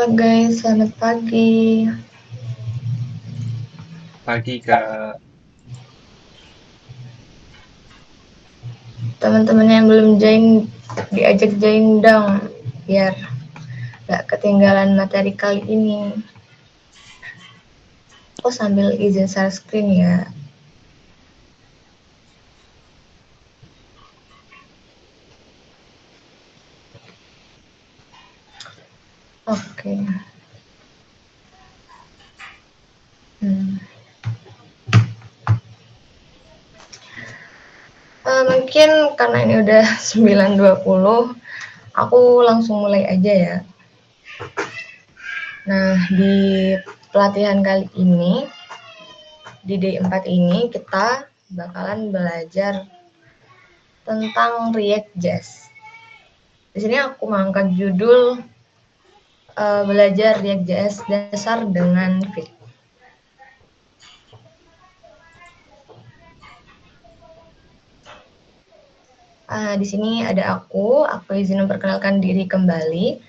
Halo guys, selamat pagi. Pagi, Kak. Teman-teman yang belum join, diajak join dong, biar gak ketinggalan materi kali ini. Aku sambil izin share screen ya. Oke. Hmm. Mungkin karena ini udah 9.20, aku langsung mulai aja ya. Nah, di pelatihan kali ini, di D4 ini kita bakalan belajar tentang React.js. Di sini aku mengangkat judul belajar React.js dasar dengan Vue. Di sini ada aku izin memperkenalkan diri kembali.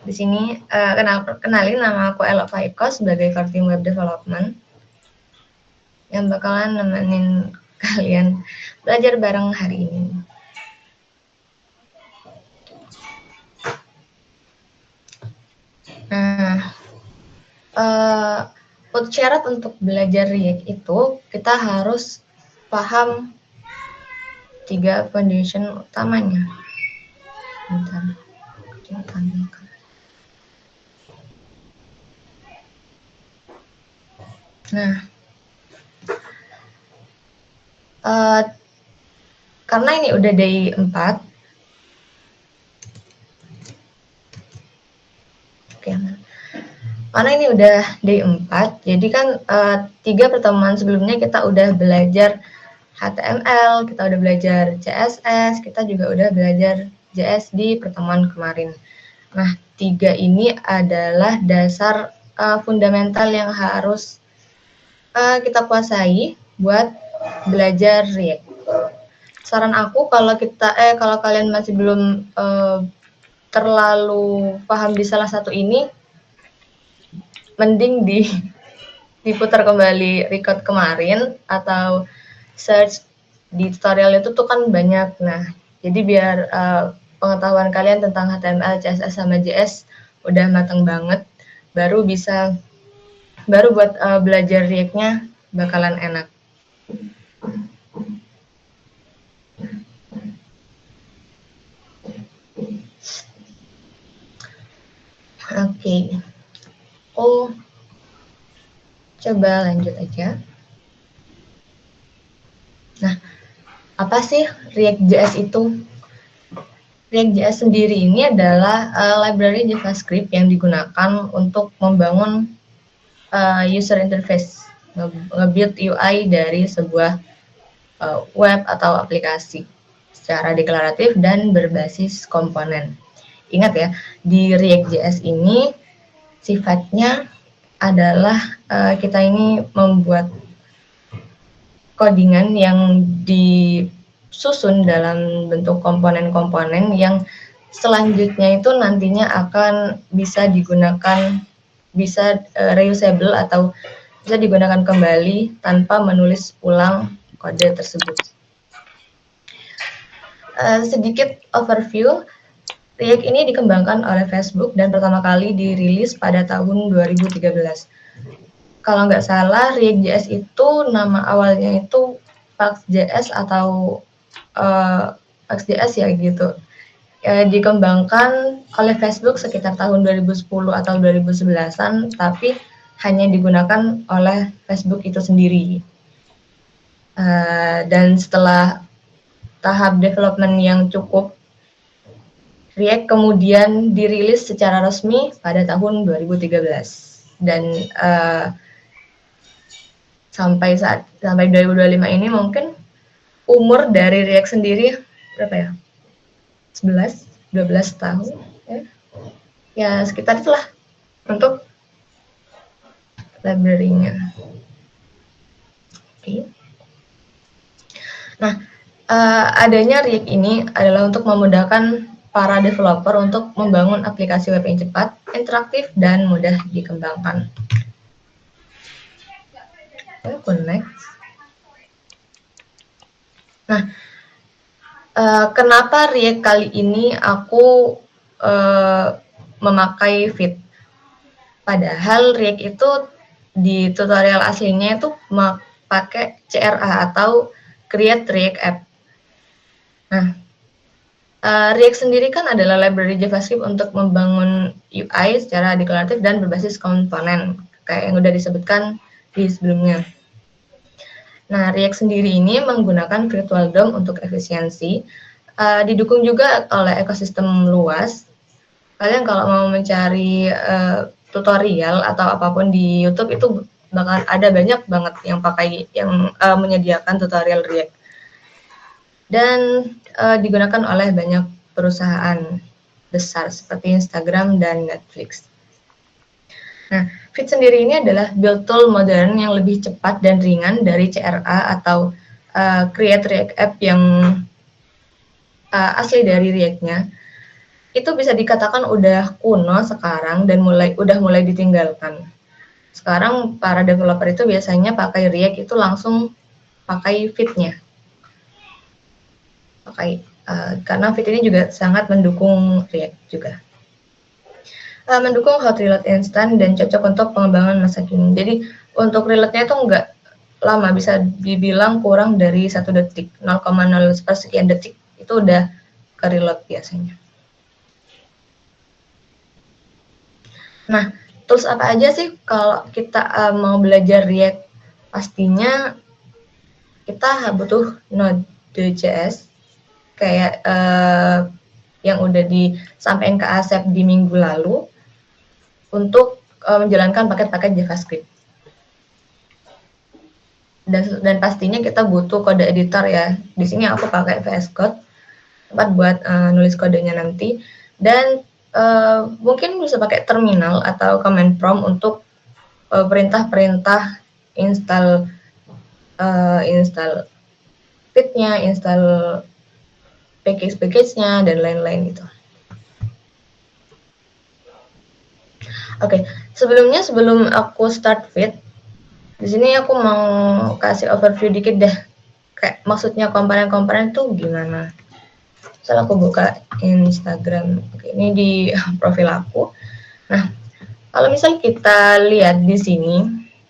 Di sini kenalin nama aku Ella Faiko sebagai core team web development yang bakalan nemenin kalian belajar bareng hari ini. Nah, syarat untuk belajar React itu kita harus paham 3 foundation utamanya. Bentar, Nah, karena ini udah day 4, karena ini udah day 4, jadi kan 3 pertemuan sebelumnya kita udah belajar HTML, kita udah belajar CSS, kita juga udah belajar JS di pertemuan kemarin. Nah, 3 ini adalah dasar fundamental yang harus kita kuasai buat belajar React. Saran aku kalau kalian masih belum terlalu paham di salah satu ini, mending diputar kembali record kemarin atau search di tutorial itu tuh kan banyak. Nah, jadi biar pengetahuan kalian tentang HTML, CSS sama JS udah matang banget, baru buat belajar React-nya bakalan enak. Oke. Coba lanjut aja. Nah, apa sih React.js itu? React.js sendiri ini adalah library JavaScript yang digunakan untuk membangun user interface, nge-build UI dari sebuah web atau aplikasi secara deklaratif dan berbasis komponen. Ingat ya, di React.js ini sifatnya adalah kita ini membuat codingan yang disusun dalam bentuk komponen-komponen yang selanjutnya itu nantinya akan bisa digunakan, bisa reusable atau bisa digunakan kembali tanpa menulis ulang kode tersebut. Sedikit overview, React ini dikembangkan oleh Facebook dan pertama kali dirilis pada tahun 2013. Kalau nggak salah, React.js itu nama awalnya itu Pax.js atau Pax.js ya gitu. Dikembangkan oleh Facebook sekitar tahun 2010 atau 2011-an, tapi hanya digunakan oleh Facebook itu sendiri. Dan setelah tahap development yang cukup, React kemudian dirilis secara resmi pada tahun 2013 dan sampai 2025 ini mungkin umur dari React sendiri berapa ya? 11, 12 tahun ya. Ya sekitar itulah untuk library-nya. Oke. Nah, adanya React ini adalah untuk memudahkan para developer untuk membangun aplikasi web yang cepat, interaktif, dan mudah dikembangkan. Oke, next. Nah, kenapa React kali ini aku memakai Vite? Padahal React itu di tutorial aslinya itu pakai CRA atau Create React App. Nah, React sendiri kan adalah library JavaScript untuk membangun UI secara deklaratif dan berbasis komponen, kayak yang udah disebutkan di sebelumnya. Nah, React sendiri ini menggunakan Virtual DOM untuk efisiensi, didukung juga oleh ekosistem luas. Kalian kalau mau mencari tutorial atau apapun di YouTube itu bakal ada banyak banget yang menyediakan tutorial React. Dan digunakan oleh banyak perusahaan besar seperti Instagram dan Netflix. Nah, Vite sendiri ini adalah build tool modern yang lebih cepat dan ringan dari CRA atau Create React App yang asli dari React-nya. Itu bisa dikatakan udah kuno sekarang dan udah mulai ditinggalkan. Sekarang para developer itu biasanya pakai React itu langsung pakai Vite-nya. Karena Vite ini juga sangat mendukung React juga. Mendukung hot reload instan dan cocok untuk pengembangan masa kini. Jadi untuk reload-nya itu nggak lama, bisa dibilang kurang dari 1 detik, 0,0 sekian detik itu udah ke reload biasanya. Nah, tools apa aja sih kalau kita mau belajar React? Pastinya kita butuh Node.js kayak yang udah disampaikan ke Asep di minggu lalu untuk menjalankan paket-paket JavaScript. Dan pastinya kita butuh kode editor ya. Di sini aku pakai VS Code tempat buat nulis kodenya nanti. Dan mungkin bisa pakai terminal atau command prompt untuk perintah-perintah install Vite-nya, install package-nya dan lain-lain gitu. Oke, sebelum aku start Vite, di sini aku mau kasih overview dikit deh. Kayak maksudnya komponen-komponen tuh gimana. Misal aku buka Instagram. Oke, ini di profil aku. Nah, kalau misal kita lihat di sini,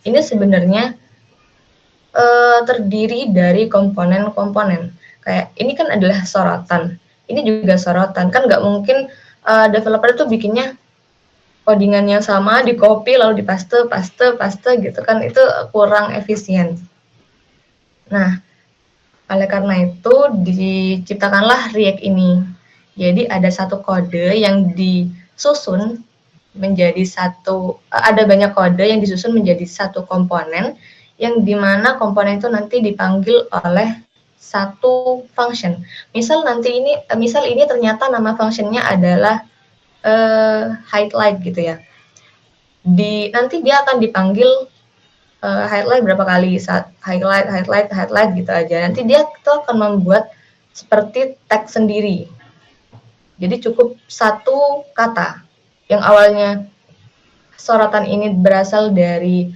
ini sebenarnya terdiri dari komponen-komponen. Kayak ini kan adalah sorotan. Ini juga sorotan. Kan nggak mungkin developer itu bikinnya codingan yang sama, di copy lalu dipaste, paste gitu kan, itu kurang efisien. Nah, oleh karena itu diciptakanlah React ini. Jadi ada satu kode yang disusun menjadi ada banyak kode yang disusun menjadi satu komponen, yang dimana komponen itu nanti dipanggil oleh satu function. Misal ini ternyata nama functionnya adalah highlight gitu ya. Nanti dia akan dipanggil highlight berapa kali, saat highlight gitu aja. Nanti dia itu akan membuat seperti tag sendiri. Jadi cukup satu kata yang awalnya sorotan ini berasal dari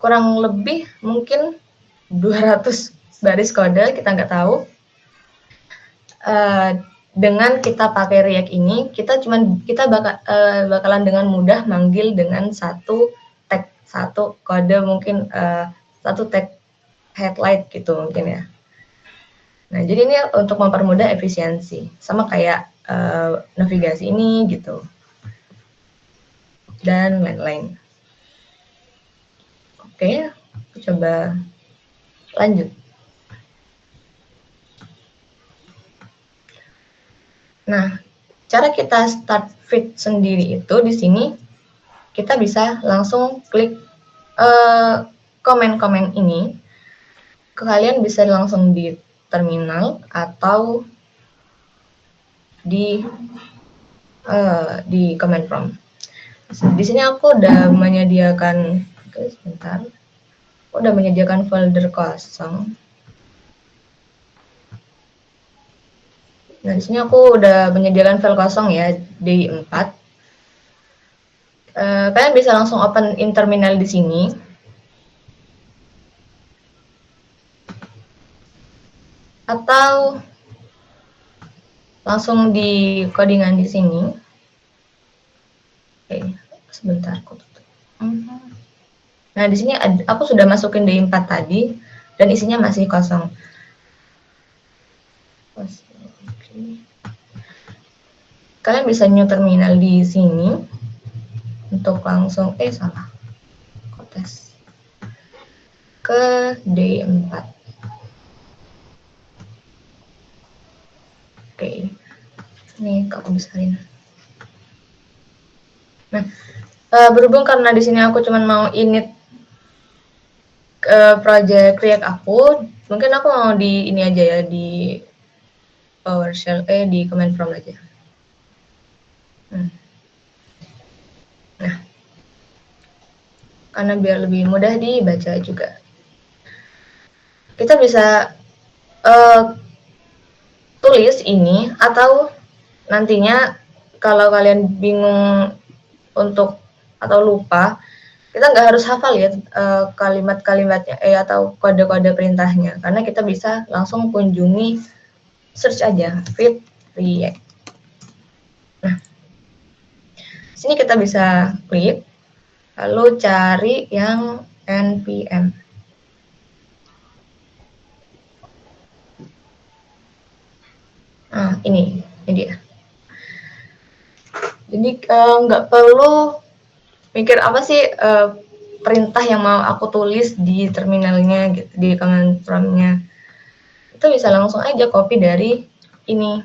kurang lebih mungkin 200 baris kode, kita nggak tahu. Dengan kita pakai React ini, kita bakalan dengan mudah manggil dengan satu tag, satu kode mungkin satu tag headlight gitu mungkin ya. Nah, jadi ini untuk mempermudah efisiensi, sama kayak navigasi ini gitu, dan lain-lain. Oke, aku coba lanjut. Nah, cara kita start Vite sendiri itu di sini kita bisa langsung klik komen-komen ini. Kalian bisa langsung di terminal atau di command prompt. Di sini aku udah menyediakan, sebentar, aku udah menyediakan folder kosong. Nah, di sini aku udah menyediakan file kosong ya, DI4. Kalian bisa langsung open in terminal di sini. Atau langsung di codingan di sini. Oke, sebentar aku tutup. Nah, di sini aku sudah masukin D4 tadi dan isinya masih kosong. Kalian bisa new terminal di sini untuk langsung salah. Kotes ke D4. Oke. Ini aku besarin. Nah, berhubung karena di sini aku cuma mau init project React aku, mungkin aku mau di ini aja ya, di PowerShell di command prompt aja. Nah, karena biar lebih mudah dibaca juga. Kita bisa tulis ini, atau nantinya kalau kalian bingung untuk atau lupa, kita nggak harus hafal ya kalimat-kalimatnya atau kode-kode perintahnya, karena kita bisa langsung kunjungi search aja fit React. Nah, sini kita bisa klik lalu cari yang npm. Nah, ini dia. Jadi nggak perlu mikir apa sih perintah yang mau aku tulis di terminalnya, gitu, di command prompt-nya. Itu bisa langsung aja copy dari ini.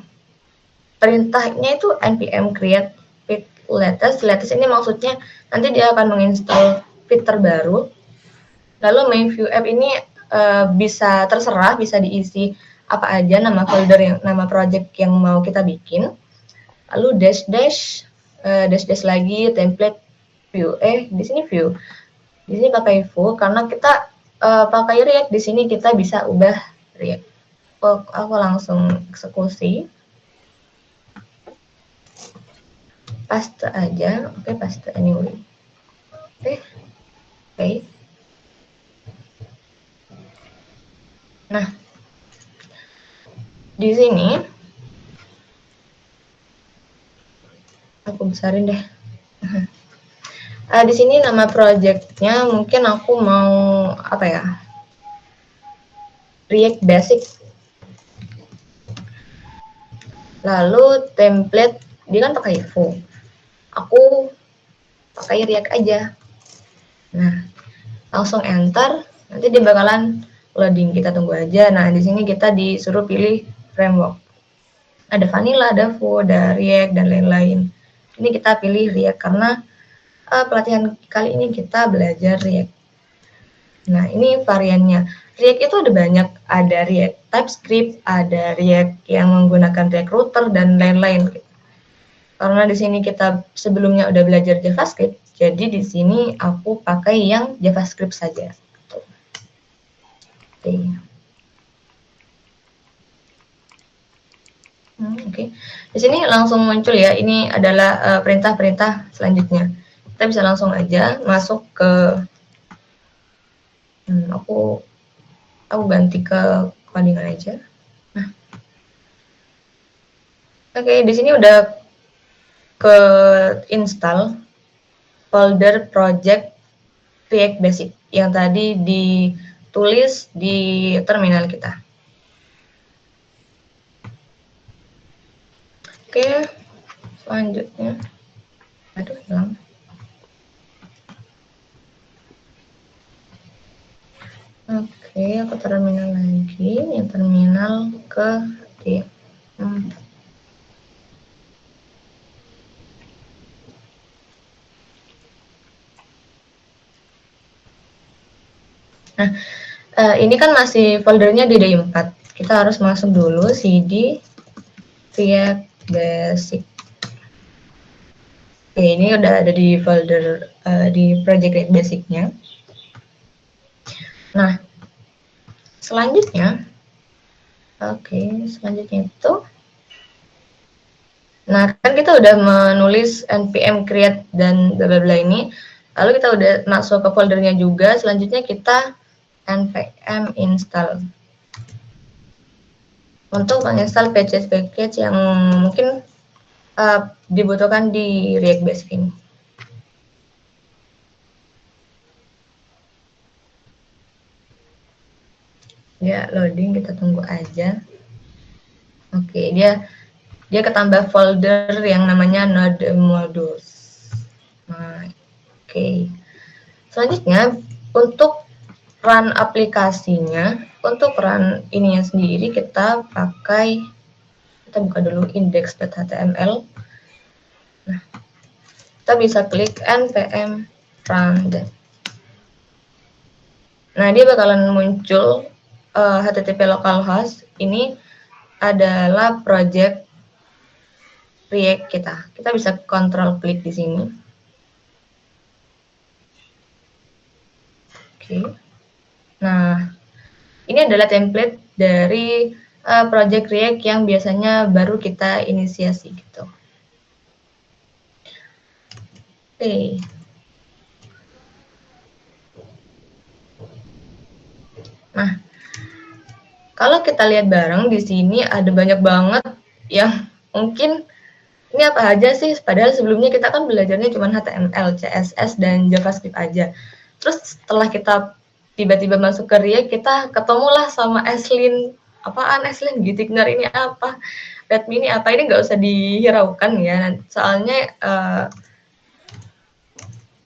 Perintahnya itu npm create feed latest. Latest ini maksudnya nanti dia akan menginstal feed terbaru. Lalu main view app ini bisa terserah, bisa diisi apa aja, nama folder yang, nama project yang mau kita bikin. Lalu dash dash lagi template view. Di sini view. Di sini pakai full karena kita pakai React. Di sini kita bisa ubah React. Aku langsung eksekusi. Paste aja. Oke, paste anyway. Oke. Nah, di sini aku besarin deh. Di sini nama projectnya mungkin aku mau apa ya? React Basic. Lalu template dia kan pakai full. Aku pakai React aja. Nah, langsung enter. Nanti dia bakalan loading. Kita tunggu aja. Nah, di sini kita disuruh pilih framework. Ada Vanilla, ada Vue, ada React, dan lain-lain. Ini kita pilih React karena pelatihan kali ini kita belajar React. Nah, ini variannya. React itu ada banyak. Ada React TypeScript, ada React yang menggunakan React Router, dan lain-lain. Karena di sini kita sebelumnya udah belajar JavaScript, jadi di sini aku pakai yang JavaScript saja. Oke. Di sini langsung muncul ya, ini adalah perintah-perintah selanjutnya. Kita bisa langsung aja masuk ke aku ganti ke codingan aja. Nah, oke, di sini udah ke install folder project React Basic yang tadi ditulis di terminal kita. Oke, selanjutnya. Aduh, hilang. Oke, aku terminal lagi. Yang terminal ke D. Nah, ini kan masih foldernya di D4. Kita harus masuk dulu cd React Basic. Oke, ini udah ada di folder di project React Basic-nya. Nah, selanjutnya, selanjutnya itu Nah, kan kita udah menulis npm create dan bla bla bla ini, lalu kita udah masuk ke foldernya juga, selanjutnya kita npm install untuk menginstal package-package yang mungkin dibutuhkan di React Basic ini. Ya, loading, kita tunggu aja. Oke, dia ketambah folder yang namanya node modules. Nah, oke. Selanjutnya, untuk run aplikasinya, untuk run ininya sendiri kita buka dulu index.html. Nah, kita bisa klik npm run. Nah, dia bakalan muncul HTTP localhost. Ini adalah project React kita. Kita bisa kontrol klik di sini. Oke. Nah, ini adalah template dari project React yang biasanya baru kita inisiasi gitu. Oke. Nah, kalau kita lihat bareng di sini ada banyak banget yang mungkin ini apa aja sih? Padahal sebelumnya kita kan belajarnya cuma HTML, CSS, dan JavaScript aja. Terus setelah kita tiba-tiba masuk ke React, kita ketemulah sama Aslin. Apaan Aslin? Gitignar ini apa? Redmi ini apa? Ini nggak usah dihiraukan ya. Soalnya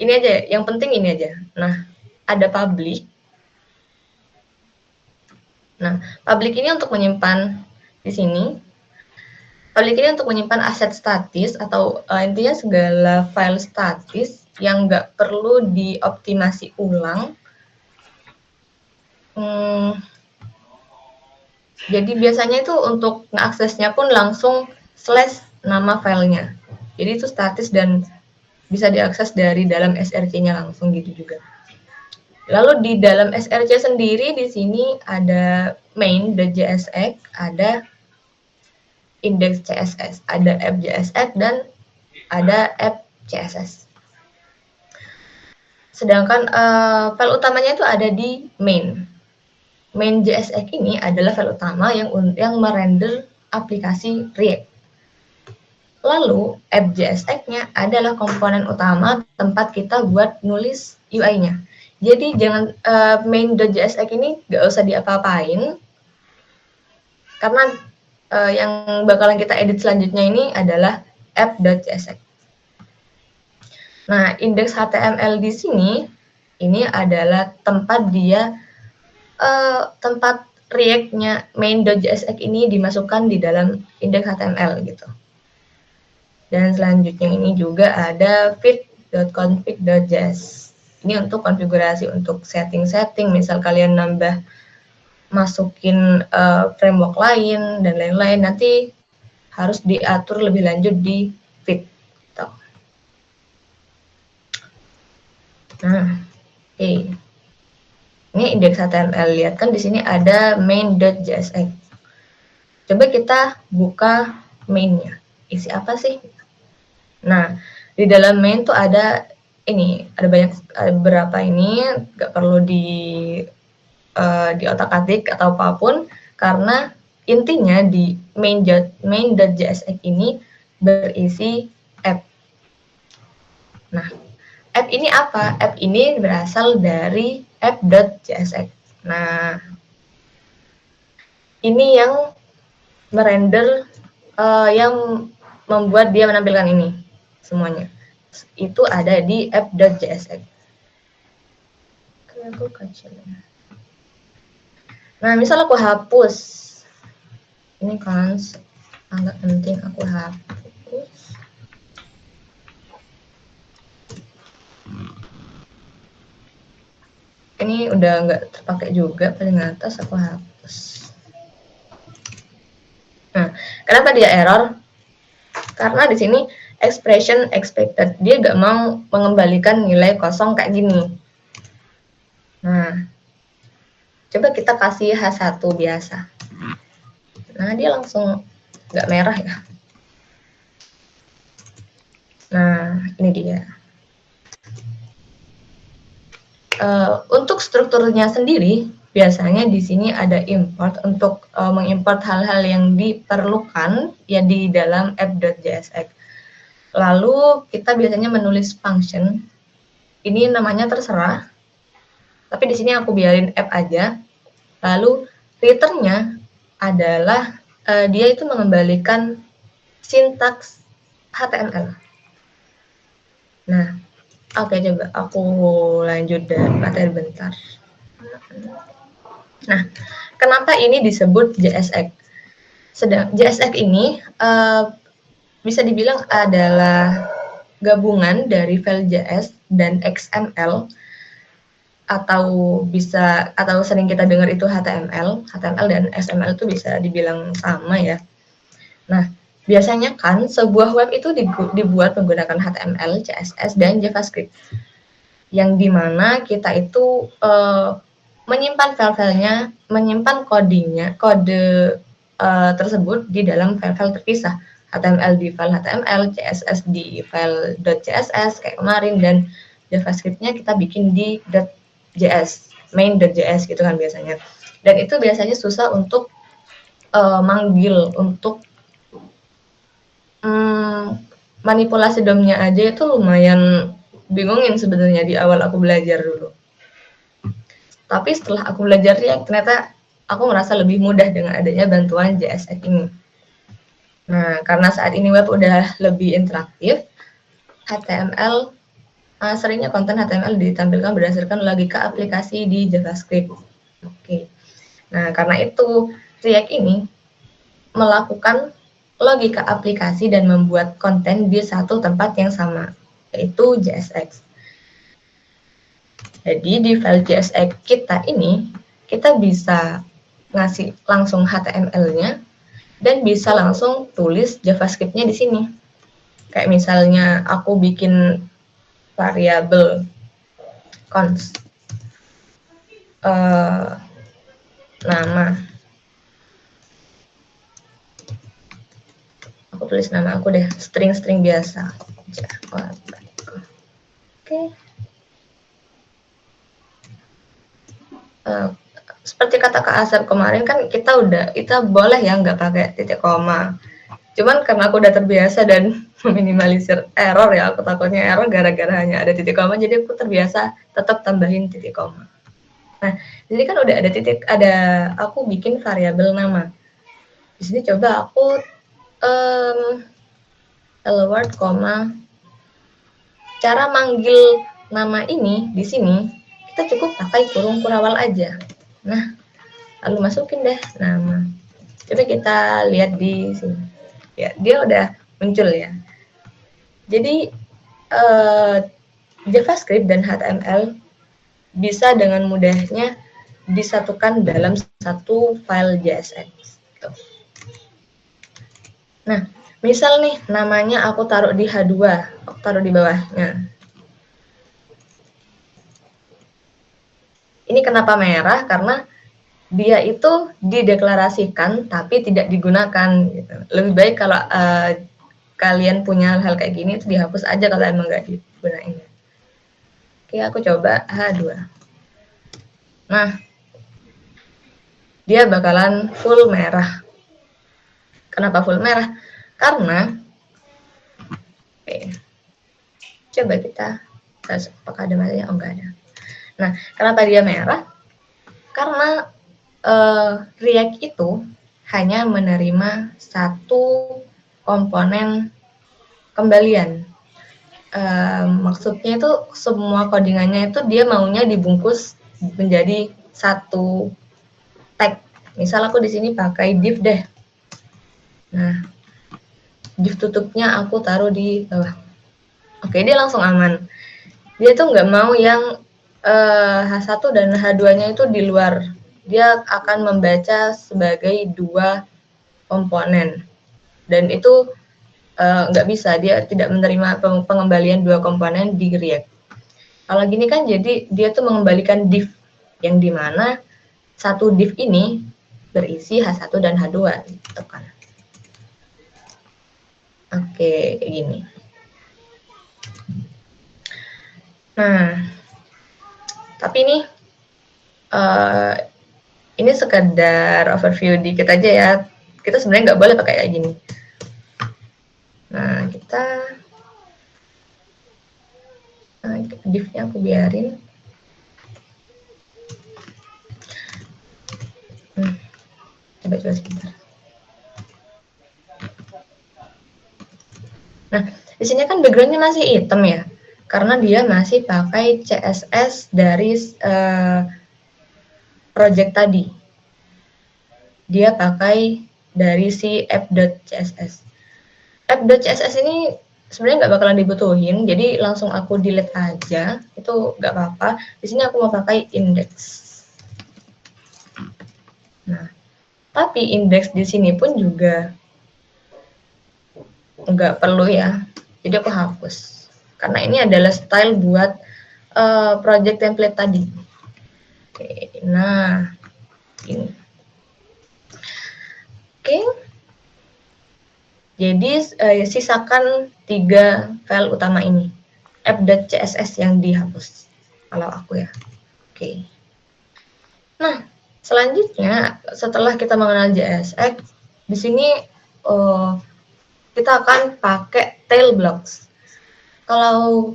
ini aja, yang penting ini aja. Nah, ada public. Nah, public ini untuk menyimpan di sini. Public ini untuk menyimpan aset statis atau intinya segala file statis yang nggak perlu dioptimasi ulang. Jadi biasanya itu untuk mengaksesnya pun langsung slash nama filenya. Jadi itu statis dan bisa diakses dari dalam SRC-nya langsung gitu juga. Lalu di dalam SRC sendiri di sini ada main.jsx, ada index.css, ada app.jsx, dan ada app.css. Sedangkan file utamanya itu ada di main. Main.jsx ini adalah file utama yang merender aplikasi React. Lalu app.jsx-nya adalah komponen utama tempat kita buat nulis UI-nya. Jadi jangan main.jsx ini nggak usah diapa-apain, karena yang bakalan kita edit selanjutnya ini adalah app.jsx. Nah, indeks HTML di sini ini adalah tempat dia tempat React-nya main.jsx ini dimasukkan di dalam indeks HTML gitu. Dan selanjutnya ini juga ada feed.config.js. Ini untuk konfigurasi, untuk setting-setting, misal kalian masukin framework lain dan lain-lain, nanti harus diatur lebih lanjut di feed. Nah, oke. Ini indeks HTML, lihat kan di sini ada main.jsx. Coba kita buka main-nya. Isi apa sih? Nah, di dalam main tuh ada ini, ada beberapa ini, nggak perlu di otak-atik atau apapun, karena intinya di main.jsx ini berisi app. Nah, app ini apa? App ini berasal dari app.jsx. Nah, ini yang merender, yang membuat dia menampilkan ini semuanya. Itu ada di app.jsx. Aku kecilin. Nah, misal aku hapus. Ini kan agak penting, aku hapus. Ini udah nggak terpakai juga, paling atas aku hapus. Nah, kenapa dia error? Karena di sini expression expected, dia nggak mau mengembalikan nilai kosong kayak gini. Nah, coba kita kasih H1 biasa. Nah, dia langsung nggak merah ya. Nah, ini dia. Untuk strukturnya sendiri, biasanya di sini ada import untuk mengimport hal-hal yang diperlukan ya di dalam app.jsx. Lalu kita biasanya menulis function. Ini namanya terserah, tapi di sini aku biarin app aja. Lalu return-nya adalah dia itu mengembalikan sintaks HTML. Nah, oke, coba aku lanjut dari materi bentar. Nah, kenapa ini disebut JSX? JSX ini bisa dibilang adalah gabungan dari file JS dan XML, atau sering kita dengar itu HTML dan XML itu bisa dibilang sama ya. Nah, biasanya kan sebuah web itu dibuat menggunakan HTML, CSS, dan JavaScript, yang dimana kita itu menyimpan file-filenya, menyimpan kode tersebut di dalam file-file terpisah. HTML di file HTML, CSS di file .css kayak kemarin, dan JavaScript-nya kita bikin di .js, main.js gitu kan biasanya. Dan itu biasanya susah untuk manggil, untuk manipulasi DOM-nya aja itu lumayan bingungin sebenarnya di awal aku belajar dulu. Tapi setelah aku belajar React, ternyata aku merasa lebih mudah dengan adanya bantuan JSX ini. Nah, karena saat ini web udah lebih interaktif, HTML, seringnya konten HTML ditampilkan berdasarkan logika aplikasi di JavaScript. Oke. Nah, karena itu React ini melakukan logika aplikasi dan membuat konten di satu tempat yang sama, yaitu JSX. Jadi di file JSX kita ini, kita bisa ngasih langsung HTML-nya dan bisa langsung tulis JavaScript-nya di sini. Kayak misalnya aku bikin variabel const nama, aku tulis nama aku deh, string biasa. Oke. Seperti kata Kak Asep kemarin kan kita boleh ya nggak pakai titik koma. Cuman karena aku udah terbiasa dan meminimalisir error ya, aku takutnya error gara-gara hanya ada titik koma, jadi aku terbiasa tetap tambahin titik koma. Nah, jadi kan udah aku bikin variabel nama. Di sini coba aku hello world, cara manggil nama ini di sini kita cukup pakai kurung kurawal aja. Nah, lalu masukin deh nama. Coba kita lihat di sini. Ya, dia udah muncul ya. Jadi JavaScript dan HTML bisa dengan mudahnya disatukan dalam satu file JSX. Nah, misal nih namanya aku taruh di H2, aku taruh di bawahnya. Ini kenapa merah? Karena dia itu dideklarasikan tapi tidak digunakan. Gitu. Lebih baik kalau kalian punya hal kayak gini itu dihapus aja kalau emang nggak digunain. Oke, aku coba H2. Nah, dia bakalan full merah. Kenapa full merah? Karena coba kita apakah ada matanya? Oh, enggak ada. Nah, kenapa dia merah? Karena React itu hanya menerima satu komponen kembalian. Maksudnya itu semua codingannya itu dia maunya dibungkus menjadi satu tag. Misal aku di sini pakai div deh. Nah, div tutupnya aku taruh di bawah. Oke, dia langsung aman. Dia tuh nggak mau yang H1 dan H2-nya itu di luar. Dia akan membaca sebagai dua komponen. Dan itu nggak bisa, dia tidak menerima pengembalian dua komponen di React. Kalau gini kan jadi dia tuh mengembalikan div, yang dimana satu div ini berisi H1 dan H2 gitu kan. Oke, kayak gini. Nah, tapi ini sekedar overview dikit aja ya. Kita sebenarnya nggak boleh pakai kayak gini. Nah, div-nya aku biarin. Coba sebentar. Nah, di sini kan backgroundnya masih hitam ya, karena dia masih pakai CSS dari project tadi. Dia pakai dari si app.css. App.css ini sebenarnya nggak bakalan dibutuhin, jadi langsung aku delete aja, itu nggak apa-apa. Di sini aku mau pakai index. Nah, tapi index di sini pun juga nggak perlu ya, jadi aku hapus. Karena ini adalah style buat project template tadi. Oke, nah ini. Oke, jadi sisakan 3 file utama ini, app.css yang dihapus, kalau aku ya. Oke. Nah, selanjutnya setelah kita mengenal JSX, di sini kita akan pakai tail blocks. Kalau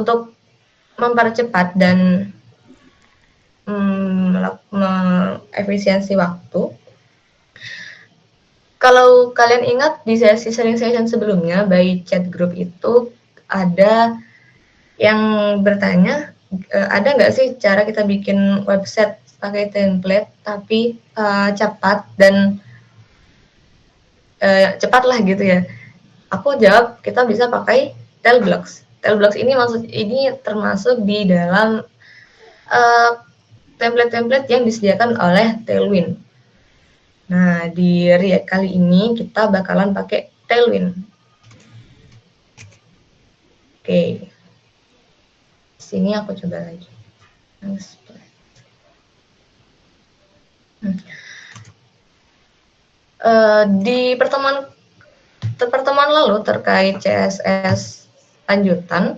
untuk mempercepat dan efisiensi waktu, kalau kalian ingat di sesi session sebelumnya by chat group itu ada yang bertanya, ada nggak sih cara kita bikin website pakai template tapi cepat dan cepat lah gitu ya. Aku jawab kita bisa pakai tail blocks. Tail blocks ini termasuk di dalam template-template yang disediakan oleh Tailwind. Nah, di React kali ini kita bakalan pakai Tailwind. Oke. Sini aku coba lagi. Di pertemuan lalu terkait CSS lanjutan,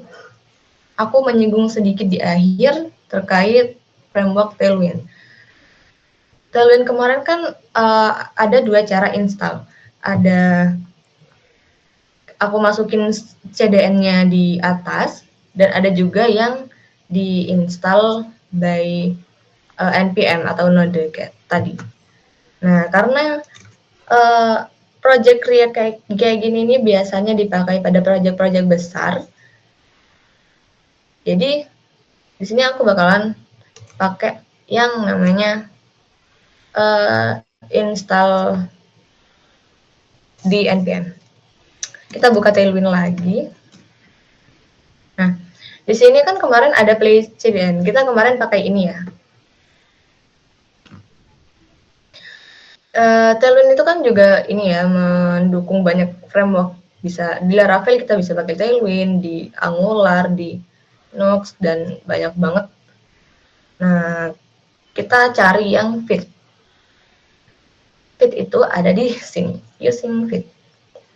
aku menyinggung sedikit di akhir terkait framework Tailwind. Tailwind kemarin kan ada 2 cara install. Ada aku masukin CDN-nya di atas, dan ada juga yang diinstal by npm atau node tadi. Nah, karena project React kayak gini ini biasanya dipakai pada project-project besar. Jadi di sini aku bakalan pakai yang namanya install di npm. Kita buka Tailwind lagi. Nah, di sini kan kemarin ada play CDN. Kita kemarin pakai ini ya. Tailwind itu kan juga ini ya, mendukung banyak framework. Bisa di Laravel kita bisa pakai Tailwind, di Angular, di Nux, dan banyak banget. Nah, kita cari yang fit. Fit itu ada di sini, using fit.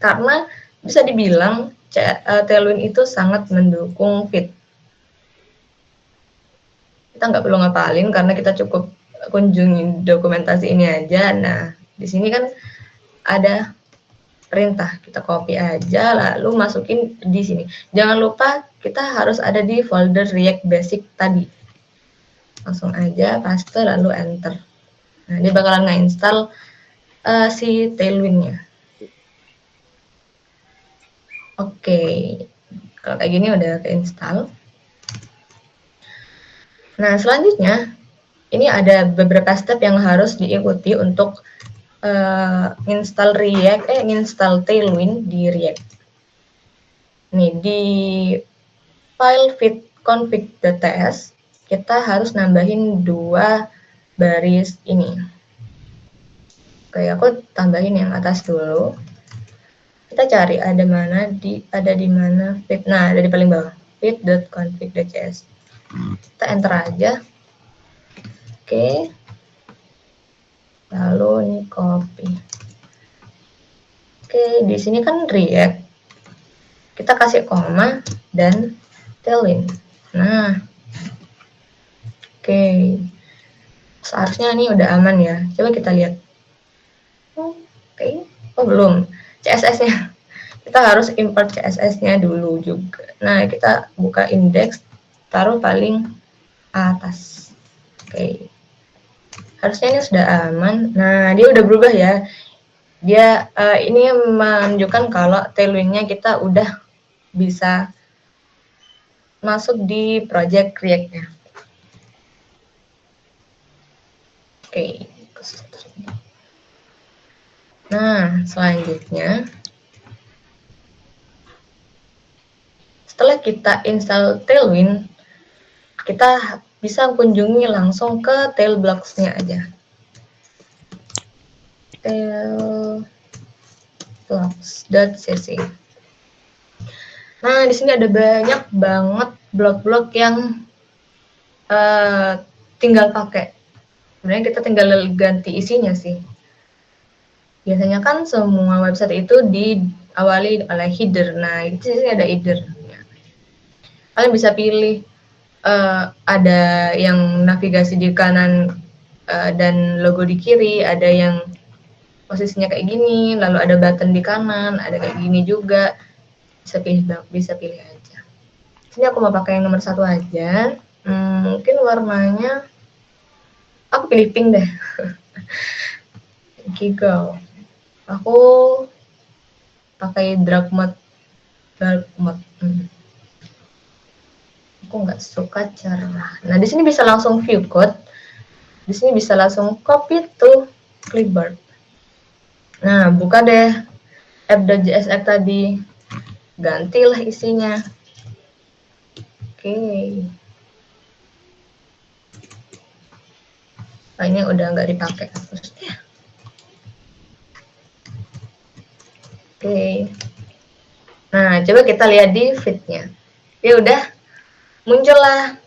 Karena bisa dibilang Tailwind itu sangat mendukung fit. Kita nggak perlu ngapalin karena kita cukup kunjungi dokumentasi ini aja. Nah, di sini kan ada perintah, kita copy aja lalu masukin di sini. Jangan lupa kita harus ada di folder React Basic tadi. Langsung aja paste lalu enter. Nah, dia bakalan nge-install si Tailwind-nya. Oke, kalau kayak gini udah ke-install. Nah, selanjutnya ini ada beberapa step yang harus diikuti untuk install Tailwind di React. Nih, di file fit config.ts kita harus nambahin 2 baris ini. Oke, aku tambahin yang atas dulu. Kita cari ada di mana fit. Nah, ada di paling bawah. fit.config.cs. Kita enter aja. Oke. Lalu ini copy. Oke, di sini kan React. Kita kasih koma dan Tailwind. Nah, oke. Seharusnya ini udah aman ya. Coba kita lihat. Oke. Oh, belum. CSS-nya. Kita harus import CSS-nya dulu juga. Nah, kita buka indeks, taruh paling atas. Oke. Harusnya ini sudah aman. Nah, dia udah berubah ya. Dia ini menunjukkan kalau Tailwind-nya kita udah bisa masuk di project React-nya. Oke. Nah, selanjutnya setelah kita install Tailwind, kita bisa kunjungi langsung ke Tailblocks-nya aja. Tailblocks.cc. Nah, di sini ada banyak banget blok-blok yang tinggal pakai. Sebenarnya kita tinggal ganti isinya sih. Biasanya kan semua website itu diawali oleh header. Nah, di sini ada header. Kalian bisa pilih ada yang navigasi di kanan dan logo di kiri, ada yang posisinya kayak gini, lalu ada button di kanan, ada kayak gini juga. Bisa pilih aja. Sini aku mau pakai yang nomor 1 aja. Mungkin warnanya aku pilih pink deh. Gigal. Aku pakai dark mode. Aku nggak suka cerah. Nah, di sini bisa langsung view code. Di sini bisa langsung copy to clipboard. Nah, buka deh app.jsx tadi. Gantilah isinya. Oke. Nah, ini udah nggak dipakai. Oke. Nah, coba kita lihat di feed-nya. Ya udah, muncul lah.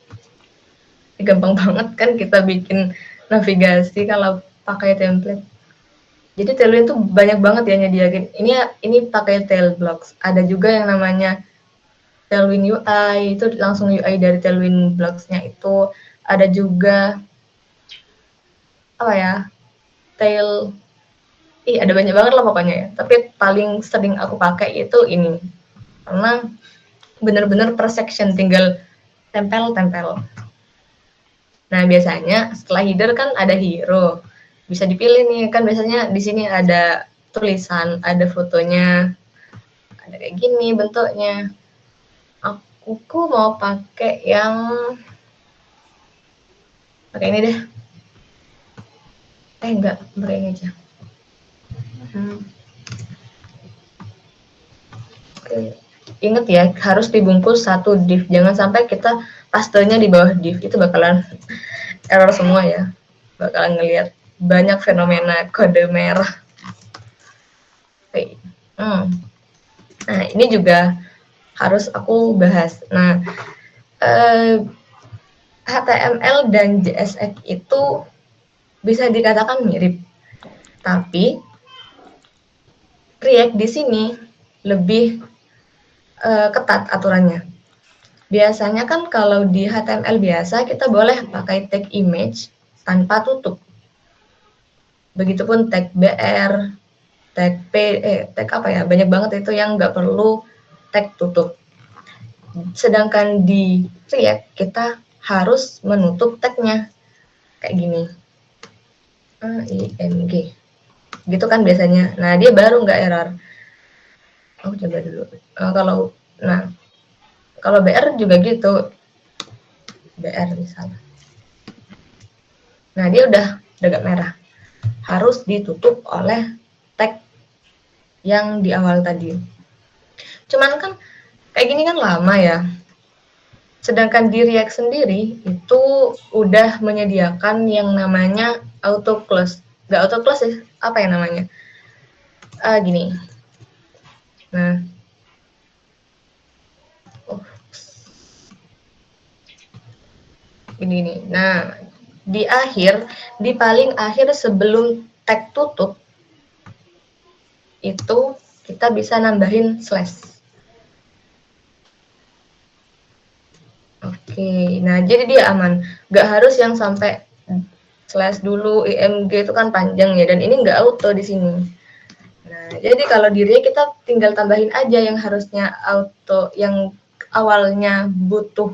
Gampang banget kan kita bikin navigasi kalau pakai template. Jadi Tailwind itu banyak banget ya nyediain. Ini pakai Tailblocks. Ada juga yang namanya Tailwind UI, itu langsung UI dari Tailwind Blocks-nya itu. Ada juga apa ya? Ada banyak banget lah pokoknya ya. Tapi paling sering aku pakai itu ini. Karena bener-bener per section, tinggal tempel-tempel. Nah, biasanya setelah header kan ada hero. Bisa dipilih nih, kan biasanya di sini ada tulisan, ada fotonya, ada kayak gini bentuknya. Aku mau pakai ini deh. Enggak, pakai ini aja. Oke. Ingat ya, harus dibungkus satu div. Jangan sampai kita pastenya di bawah div, itu bakalan error semua ya. Bakalan ngelihat banyak fenomena kode merah. Oke. Nah, ini juga harus aku bahas. Nah, HTML dan JSX itu bisa dikatakan mirip, tapi React di sini lebih ketat aturannya. Biasanya kan kalau di HTML biasa kita boleh pakai tag image tanpa tutup. Begitupun tag BR, tag apa ya, banyak banget itu yang nggak perlu tag tutup. Sedangkan di React kita harus menutup tagnya kayak gini. ING. Gitu kan biasanya. Nah, dia baru nggak error. Aku coba dulu. Kalau BR juga gitu. BR misalnya. Nah, dia udah agak merah. Harus ditutup oleh tag yang di awal tadi. Cuman kan kayak gini kan lama ya. Sedangkan di React sendiri itu udah menyediakan yang namanya auto close. Nggak auto close ya, apa ya namanya? Gini. Nah, ini. Nah, di paling akhir sebelum tag tutup itu kita bisa nambahin slash. Oke, nah jadi dia aman. Nggak harus yang sampai slash dulu img itu kan panjang ya, dan ini nggak auto di sini. Nah, jadi kalau diri kita tinggal tambahin aja yang harusnya auto, yang awalnya butuh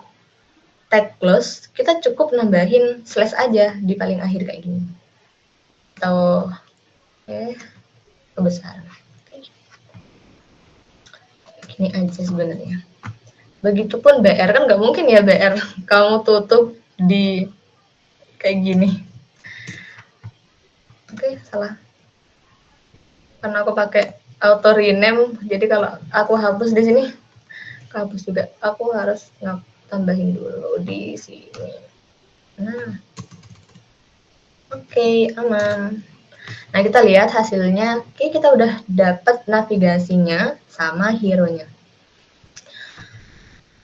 tag close, kita cukup nambahin slash aja di paling akhir kayak gini. Atau besar. Gini aja sebenarnya. Begitupun BR, kan nggak mungkin ya BR kamu tutup di kayak gini. Oke, salah. Karena aku pakai auto rename, jadi kalau aku hapus di sini, hapus juga. Aku harus tambahin dulu di sini. Nah, oke, aman. Nah, kita lihat hasilnya. Oke, kita udah dapat navigasinya sama hero-nya.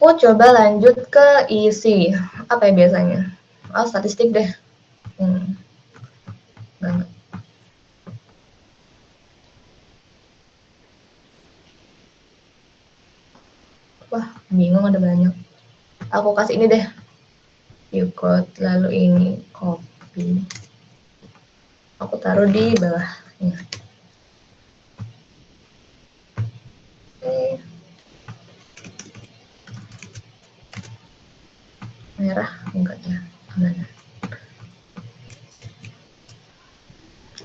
Aku coba lanjut ke isi. Apa ya biasanya? Oh, statistik deh. Banget. Wah, bingung ada banyak. Aku kasih ini deh. View code, lalu ini copy. Aku taruh di bawahnya. Oke. Merah enggak ya? Mana?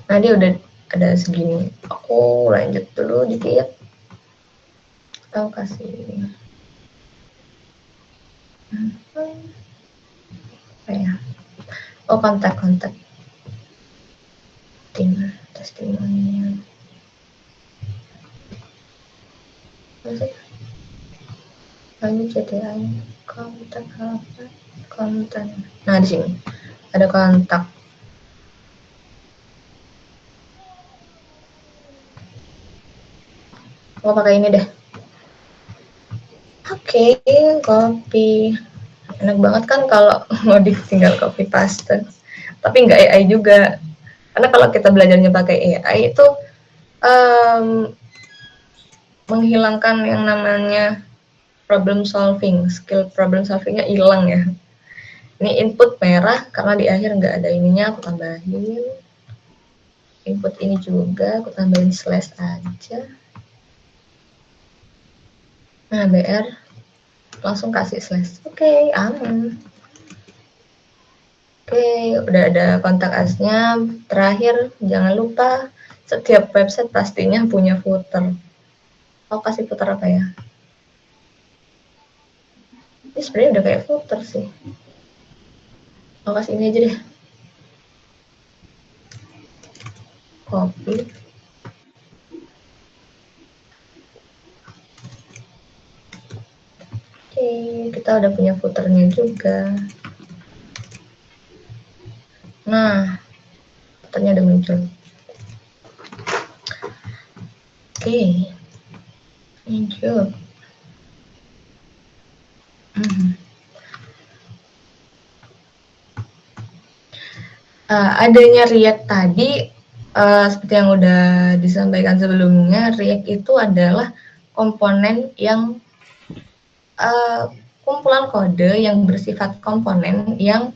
Nah, dia udah ada segini. Aku lanjut dulu dikit. Aku kasih apa ya? Oh, kontak-kontak. Tim testimonial. Lalu CTA kontak apa? Konten. Nah, di sini ada kontak. Aku pakai ini deh. Oke, copy. Enak banget kan kalau modif tinggal copy paste. Tapi nggak AI juga. Karena kalau kita belajarnya pakai AI itu menghilangkan yang namanya problem solving. Skill problem solvingnya hilang ya. Ini input merah karena di akhir nggak ada ininya, aku tambahin. Input ini juga aku tambahin slash aja. Nah, BR langsung kasih slash. Oke, aman. Oke, udah ada kontak asnya. Terakhir, jangan lupa setiap website pastinya punya footer. Aku kasih footer apa ya? Ini sebenarnya udah kayak footer sih. Aku kasih ini aja deh. Copy. Oke, kita udah punya footernya juga. Nah, footernya udah muncul. Oke, muncul. Adanya React tadi, seperti yang udah disampaikan sebelumnya, React itu adalah komponen yang kumpulan kode yang bersifat komponen yang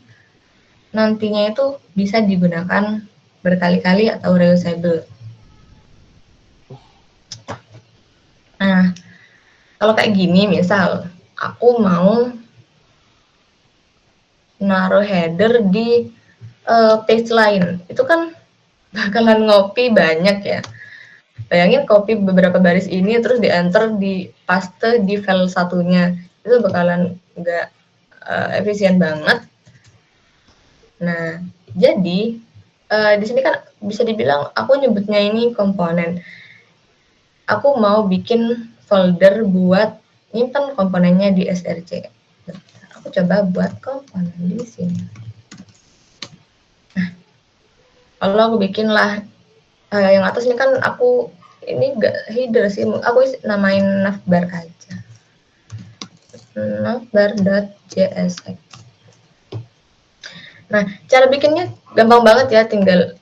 nantinya itu bisa digunakan berkali-kali atau reusable. Nah, kalau kayak gini, misal aku mau naruh header di page lain, itu kan bakalan ngopi banyak ya. Bayangin copy beberapa baris ini terus di enter di paste di file satunya, itu bakalan nggak efisien banget. Nah, jadi di sini kan bisa dibilang aku nyebutnya ini komponen. Aku mau bikin folder buat nyimpan komponennya di src. Aku coba buat komponen di sini. Nah, kalau aku bikin lah yang atas ini kan aku ini gak header sih, aku namain navbar aja. Navbar.jsx. Nah, cara bikinnya gampang banget ya, tinggal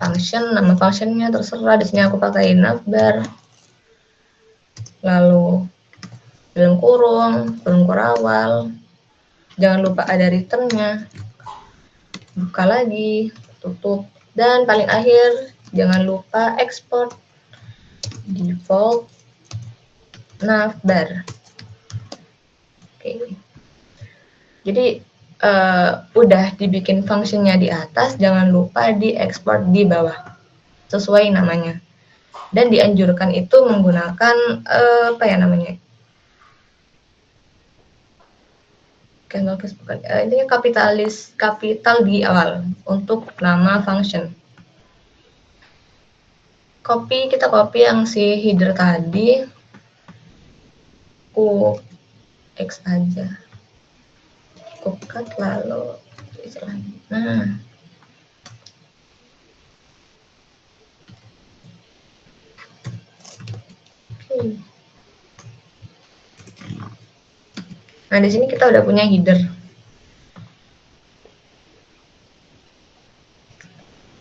function, nama functionnya terserah. Di sini aku pakai navbar, lalu belum kurawal. Jangan lupa ada returnnya. Buka lagi, tutup. Dan paling akhir, jangan lupa export default navbar. Oke. Jadi udah dibikin fungsinya di atas, jangan lupa diekspor di bawah sesuai namanya. Dan dianjurkan itu menggunakan apa ya namanya? Intinya kapital di awal untuk nama function. Kita copy yang si header tadi, X aja, cut lalu lagi. Nah, nah di sini kita udah punya header.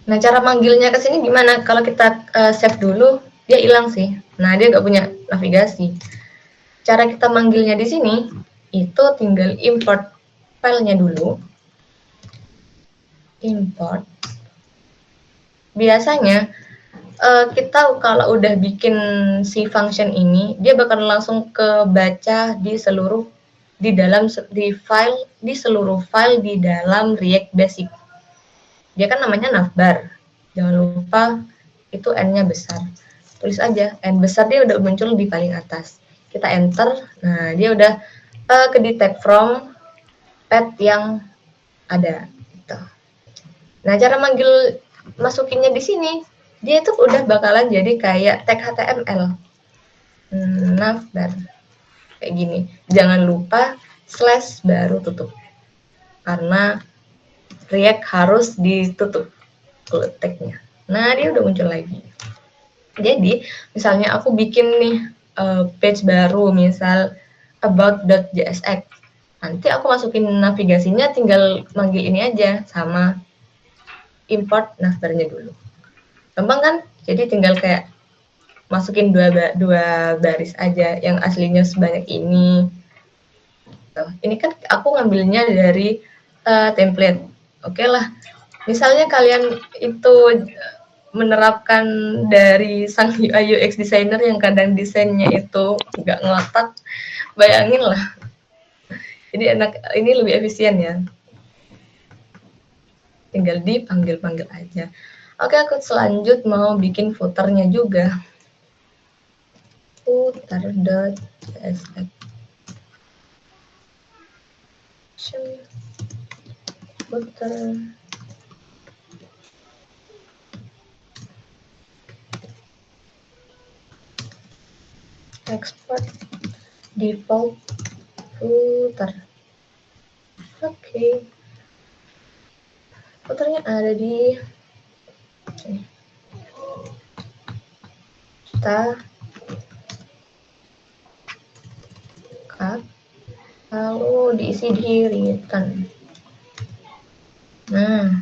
Nah, cara manggilnya ke sini gimana? Kalau kita save dulu, dia hilang sih. Nah, dia nggak punya navigasi. Cara kita manggilnya di sini, itu tinggal import filenya dulu. Import. Biasanya, kita kalau udah bikin si function ini, dia bakal langsung kebaca di seluruh file di dalam React Basic. Dia kan namanya navbar. Jangan lupa itu n-nya besar. Tulis aja n besar, dia udah muncul di paling atas. Kita enter, nah dia udah ke detect from path yang ada. Gitu. Nah, cara manggil masukinnya di sini, dia itu udah bakalan jadi kayak tag HTML. Navbar. Kayak gini. Jangan lupa slash baru tutup. Karena React harus ditutup tagnya. Nah, dia udah muncul lagi. Jadi, misalnya aku bikin nih page baru, misal about.jsx. Nanti aku masukin navigasinya, tinggal manggil ini aja sama import navbarnya dulu. Gampang kan? Jadi tinggal kayak masukin dua baris aja, yang aslinya sebanyak ini. Ini kan aku ngambilnya dari template. Oke lah. Misalnya kalian itu menerapkan dari sang UI UX designer yang kadang desainnya itu nggak ngotak, bayangin lah. Jadi ini lebih efisien ya. Tinggal dipanggil-panggil aja. Oke, aku selanjut mau bikin footernya juga. Footer.csx. Footer. Export default footer. Oke. Footernya ada di sini. Kita cut, lalu diisi di return. Nah,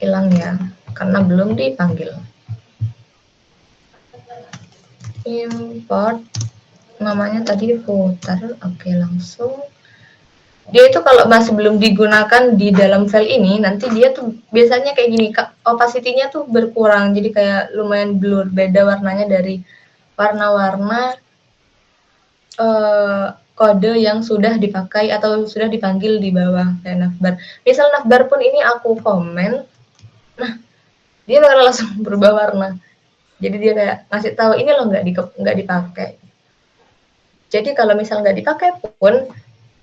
hilang ya, karena belum dipanggil. Import, namanya tadi footer. Oke, langsung. Dia itu kalau masih belum digunakan di dalam file ini, nanti dia tuh biasanya kayak gini, opacity-nya tuh berkurang, jadi kayak lumayan blur, beda warnanya dari warna-warna kode yang sudah dipakai atau sudah dipanggil di bawah kayak navbar. Misal navbar pun ini aku komen, nah dia bakal langsung berubah warna. Jadi dia kayak ngasih tahu ini loh nggak dipakai. Jadi kalau misal nggak dipakai pun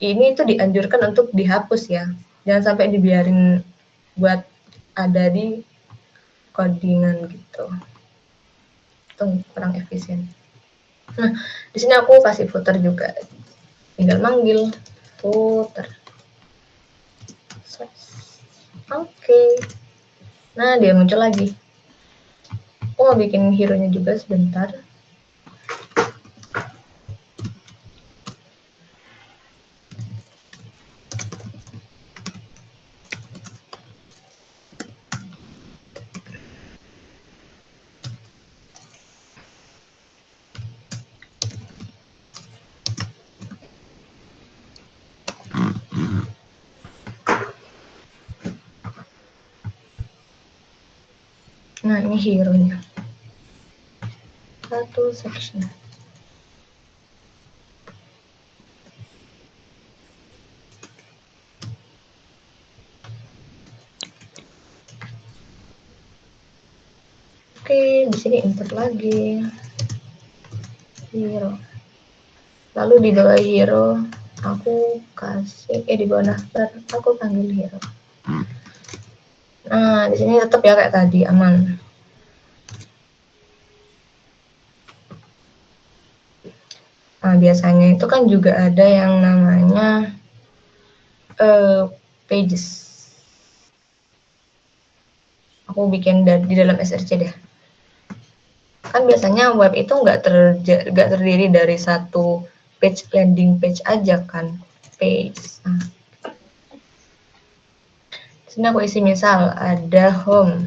ini tuh dianjurkan untuk dihapus ya. Jangan sampai dibiarin buat ada di codingan gitu. Itu kurang efisien. Nah, di sini aku kasih footer juga. Tinggal manggil footer. Oke. Nah, dia muncul lagi. Aku mau bikin hero-nya juga sebentar. Nah, ini hero-nya. Satu section. Oke, di sini import lagi. Hero. Lalu di bawah hero, aku kasih, di bawah navbar, aku panggil hero. Nah, di sini tetap ya kayak tadi, aman. Nah, biasanya itu kan juga ada yang namanya pages. Aku bikin di dalam SRC deh. Kan biasanya web itu nggak terdiri dari satu page, landing page aja kan, page. Nah, sini aku isi misal ada home.csx,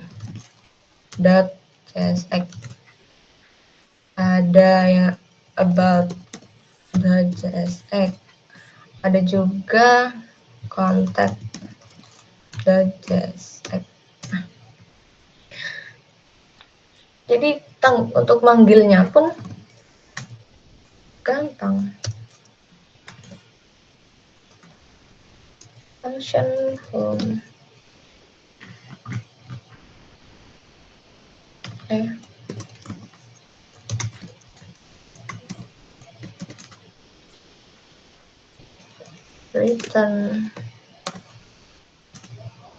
ada yang about.csx, ada juga contact.csx. Jadi untuk manggilnya pun gampang. Function home. Return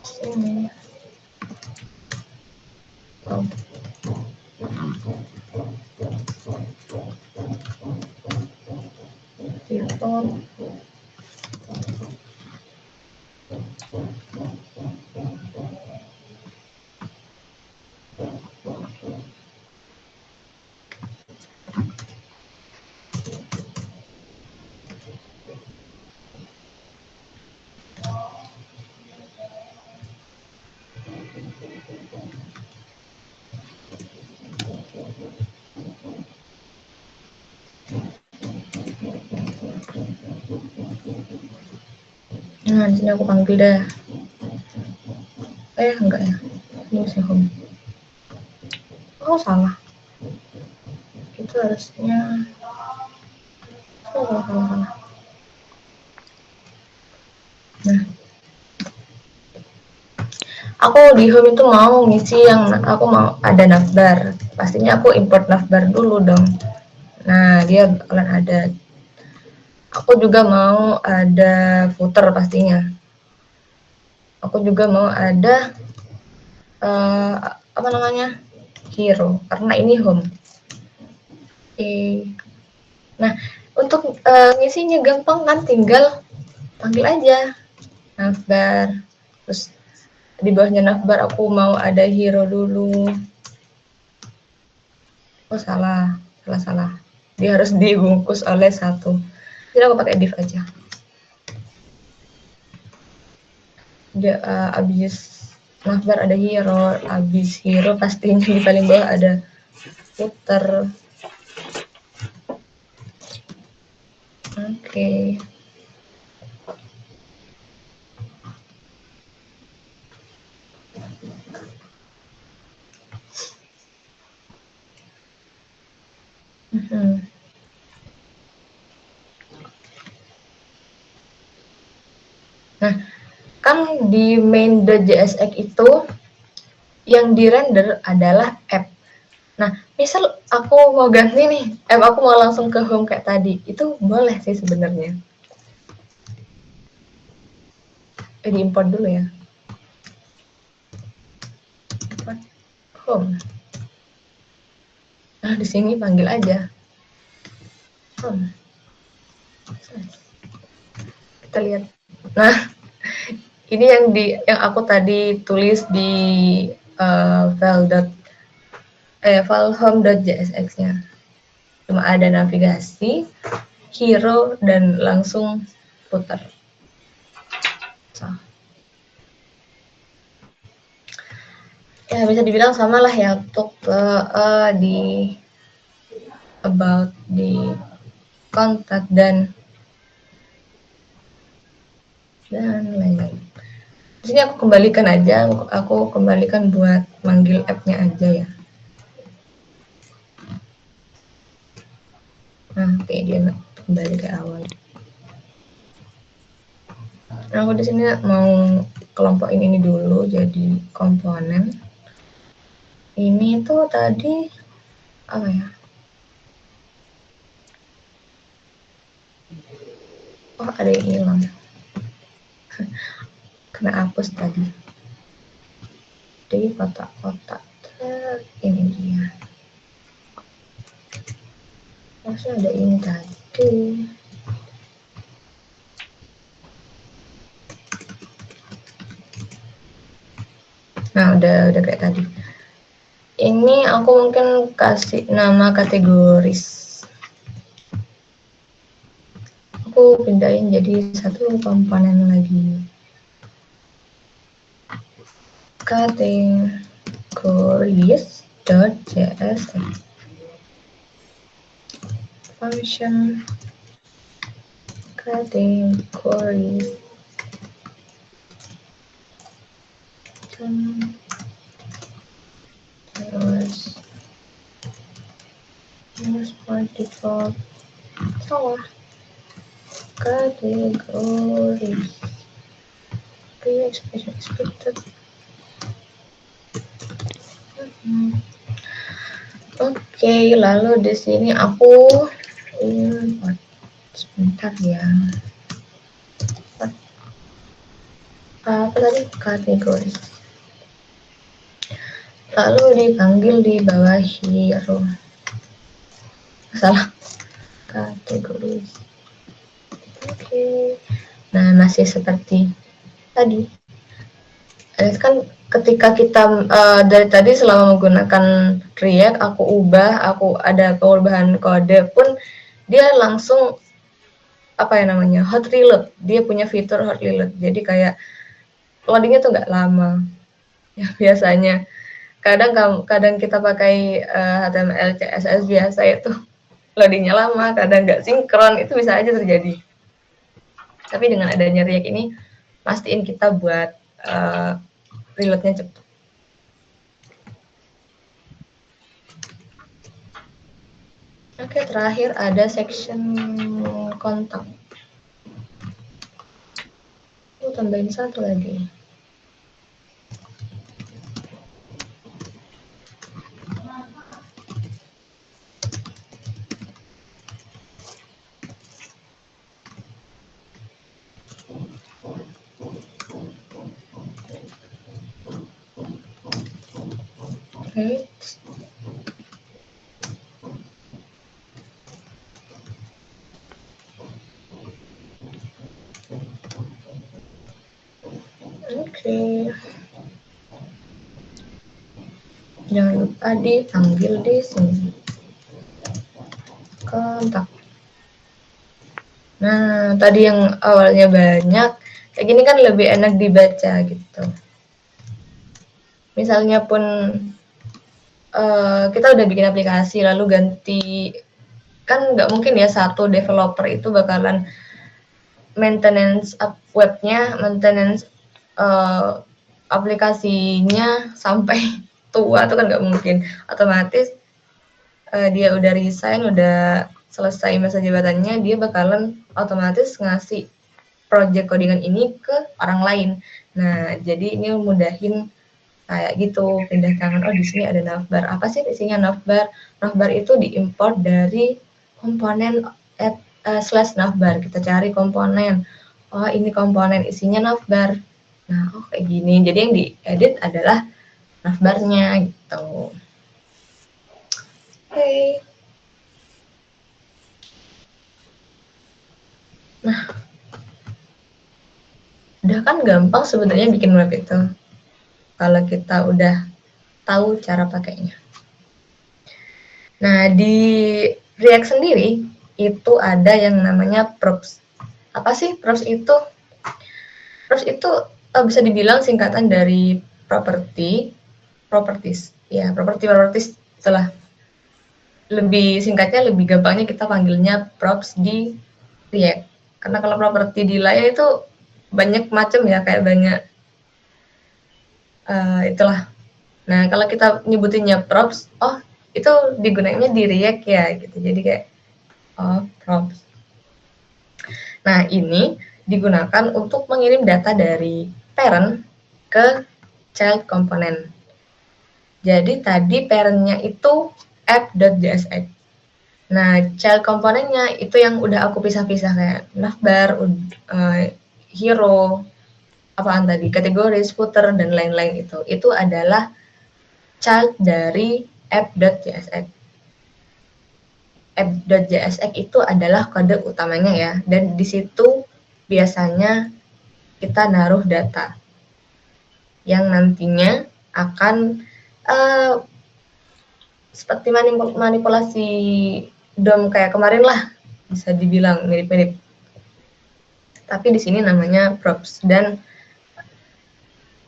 sini. Oh. Return. Nah, di sini aku panggil dah. Enggak ya. Ini masih home. Oh, salah. Itu harusnya salah. Nah, aku di home itu mau ngisi yang aku mau ada navbar. Pastinya aku import navbar dulu dong. Nah, dia bakalan ada. Aku juga mau ada footer pastinya. Aku juga mau ada apa namanya, hero, karena ini home. Nah, untuk ngisinya gampang kan, tinggal panggil aja navbar. Terus di bawahnya navbar aku mau ada hero dulu. Oh, salah. Dia harus dibungkus oleh satu. Jadi aku pakai div aja. Dia abis navbar ada hero, abis hero pastinya di paling bawah ada footer. Oke. Nah, kan di main.jsx itu yang di-render adalah app. Nah, misal aku mau ganti nih, aku mau langsung ke home kayak tadi, itu boleh sih sebenarnya. Diimport dulu ya. Home. Nah, di sini panggil aja home. Kita lihat. Nah, ini yang aku tadi tulis di file home.jsx-nya. Cuma ada navigasi, hero, dan langsung putar. So. Ya, bisa dibilang sama lah ya untuk di about, di contact, dan lain-lain. Di sini aku kembalikan aja, aku kembalikan buat manggil app-nya aja ya. Nah, oke, dia kembali ke awal. Nah, aku di sini mau kelompokin ini dulu jadi komponen. Ini tuh tadi apa ya? Oh, ada yang hilang. Kena hapus tadi. Di kotak-kotak. Ini dia. Masih ada ini tadi. Nah, udah kayak tadi. Ini aku mungkin kasih nama kategoris. Aku pindahin jadi satu komponen lagi. Kategoris.csx function kategoris terus by default salah kategoris expression expected. Oke, lalu di sini aku sebentar ya. Apa tadi kategori? Lalu dipanggil di bawah hero. Salah kategori. Oke. Nah, masih seperti tadi. Kan ketika kita dari tadi selama menggunakan React, aku ada perubahan kode pun dia langsung apa ya namanya hot reload. Dia punya fitur hot reload. Jadi kayak loadingnya tuh nggak lama. Ya biasanya. Kadang kita pakai HTML, CSS biasa itu loadingnya lama, kadang nggak sinkron, itu bisa aja terjadi. Tapi dengan adanya React ini, pastiin kita buat reloadnya cepat. Oke, terakhir ada section kontak. Tambahin satu lagi. Oke. Oke. Jangan lupa dipanggil di sini. Kontak. Nah, tadi yang awalnya banyak, kayak gini kan lebih enak dibaca gitu. Misalnya pun kita udah bikin aplikasi lalu ganti, kan nggak mungkin ya satu developer itu bakalan maintenance webnya, maintenance aplikasinya sampai tua, itu kan nggak mungkin. Otomatis dia udah resign, udah selesai masa jabatannya, dia bakalan otomatis ngasih project codingan ini ke orang lain. Nah, jadi ini mudahin kayak gitu, pindah tangan. Oh, di sini ada navbar. Apa sih isinya navbar? Navbar itu diimport dari komponen /navbar. Kita cari komponen. Oh, ini komponen isinya navbar. Nah, oh kayak gini. Jadi yang diedit adalah navbarnya gitu. Oke. Nah, udah kan gampang sebenarnya bikin web itu. Kalau kita udah tahu cara pakainya. Nah, di React sendiri itu ada yang namanya props. Apa sih props itu? Props itu bisa dibilang singkatan dari properties. Ya, properties itulah. Lebih singkatnya, lebih gampangnya kita panggilnya props di React. Karena kalau properti di layar itu banyak macam ya, kayak banyak itulah. Nah, kalau kita nyebutinnya props, oh itu digunakannya di React ya gitu. Jadi kayak props. Nah, ini digunakan untuk mengirim data dari parent ke child component. Jadi tadi parent-nya itu app.jsx. Nah, child komponennya itu yang udah aku pisah-pisah kayak navbar, hero, apaan tadi, kategoris, footer, dan lain-lain itu. Itu adalah child dari app.jsx. App.jsx itu adalah kode utamanya ya, dan di situ biasanya kita naruh data yang nantinya akan seperti manipulasi DOM kayak kemarin lah, bisa dibilang mirip-mirip. Tapi di sini namanya props dan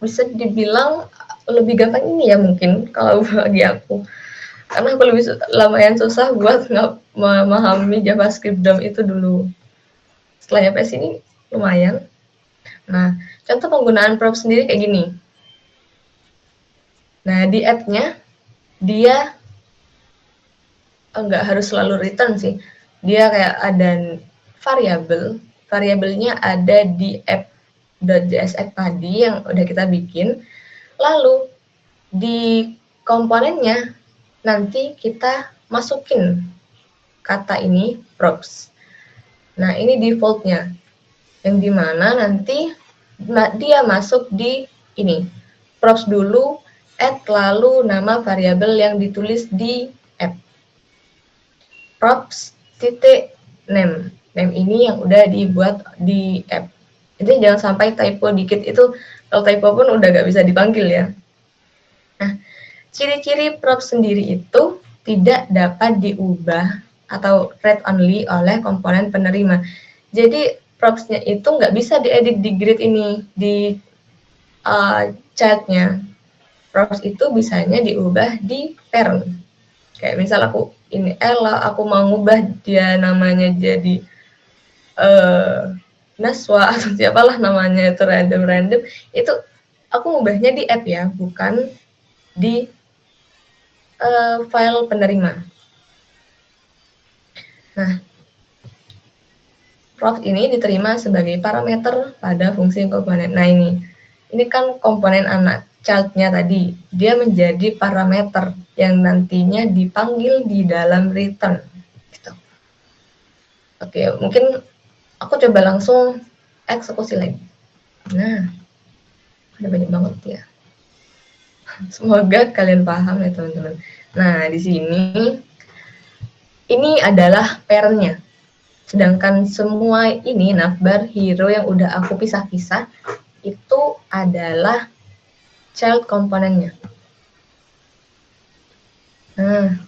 bisa dibilang lebih gampang ini ya mungkin kalau bagi aku. Karena aku lebih lumayan susah buat memahami JavaScript DOM itu dulu. Setelah nyampe sini lumayan. Nah, contoh penggunaan props sendiri kayak gini. Nah, di app-nya dia nggak harus selalu return sih. Dia kayak ada variabel, variabelnya ada di app.jsx tadi yang udah kita bikin. Lalu di komponennya nanti kita masukin kata ini props. Nah, ini defaultnya. Yang dimana nanti dia masuk di ini. Props dulu, add lalu nama variabel yang ditulis di app. Props titik name. Name ini yang udah dibuat di app. Jadi jangan sampai typo dikit itu, kalau typo pun udah gak bisa dipanggil ya. Nah, ciri-ciri props sendiri itu tidak dapat diubah atau read only oleh komponen penerima. Jadi props-nya itu nggak bisa diedit di grid ini, di chat-nya. Props itu bisanya diubah di parent. Kayak misal aku ini Ella, aku mau ngubah dia namanya jadi Naswa atau siapalah namanya itu random, itu aku ngubahnya di app ya, bukan di file penerima. Nah, props ini diterima sebagai parameter pada fungsi komponen. Nah, ini kan komponen anak child-nya tadi, dia menjadi parameter yang nantinya dipanggil di dalam return. Gitu. Oke, mungkin aku coba langsung eksekusi lagi. Nah, ada banyak banget ya. Semoga kalian paham ya teman-teman. Nah, di sini ini adalah parent-nya. Sedangkan semua ini navbar, hero yang udah aku pisah-pisah itu adalah child komponennya. Nah,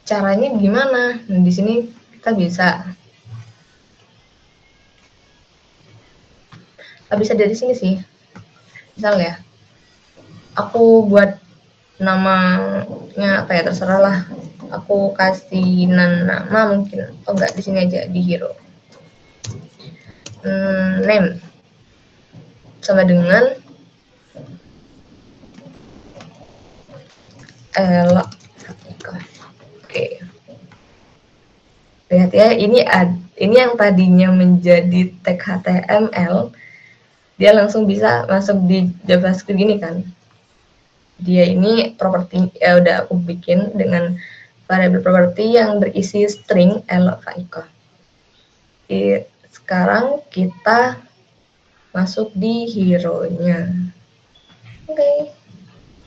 caranya gimana? Nah, di sini kita bisa dari sini sih. Misal ya, aku buat namanya apa ya, terserah lah. Aku kasih nama mungkin, oh enggak, di sini aja di hero. Name sama dengan oke. Lihat ya, ini yang tadinya menjadi tag HTML, dia langsung bisa masuk di JavaScript gini kan. Dia ini properti udah aku bikin dengan variabel properti yang berisi string L_iko. Sekarang kita masuk di hero-nya. Oke.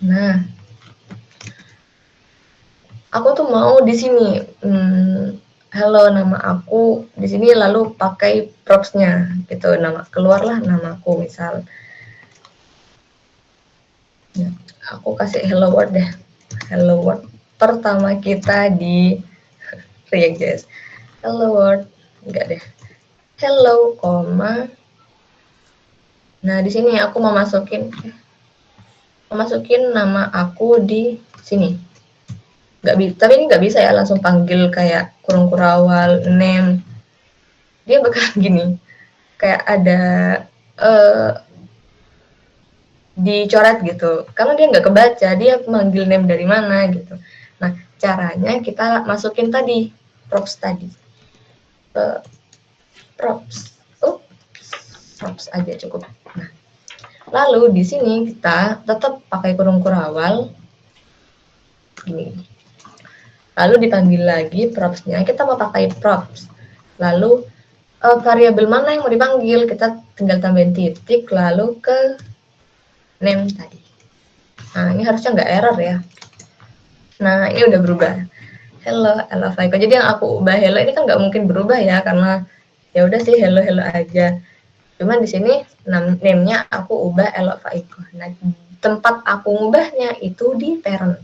Nah, aku tuh mau di sini halo nama aku di sini, lalu pakai props-nya gitu, nama keluarlah namaku misal. Ya, aku kasih hello world deh. Hello world pertama kita di React.js. Hello world, enggak deh. Hello, koma. Nah, di sini aku mau masukin nama aku di sini. Nggak bisa, tapi ini nggak bisa ya langsung panggil kayak kurung kurawal name. Dia bakal gini, kayak ada dicoret gitu, karena dia nggak kebaca, dia manggil name dari mana gitu. Nah, caranya kita masukin tadi props tadi, props, props aja cukup. Nah, lalu di sini kita tetap pakai kurung kurawal gini. Lalu dipanggil lagi propsnya, kita mau pakai props. Lalu variabel mana yang mau dipanggil, kita tinggal tambahin titik lalu ke name tadi. Nah, ini harusnya nggak error ya. Nah, ini udah berubah. Hello, hello Faiko. Jadi yang aku ubah hello ini kan nggak mungkin berubah ya, karena ya udah sih hello hello aja. Cuman di sini name-nya aku ubah hello Faiko. Nah, tempat aku ngubahnya itu di parent,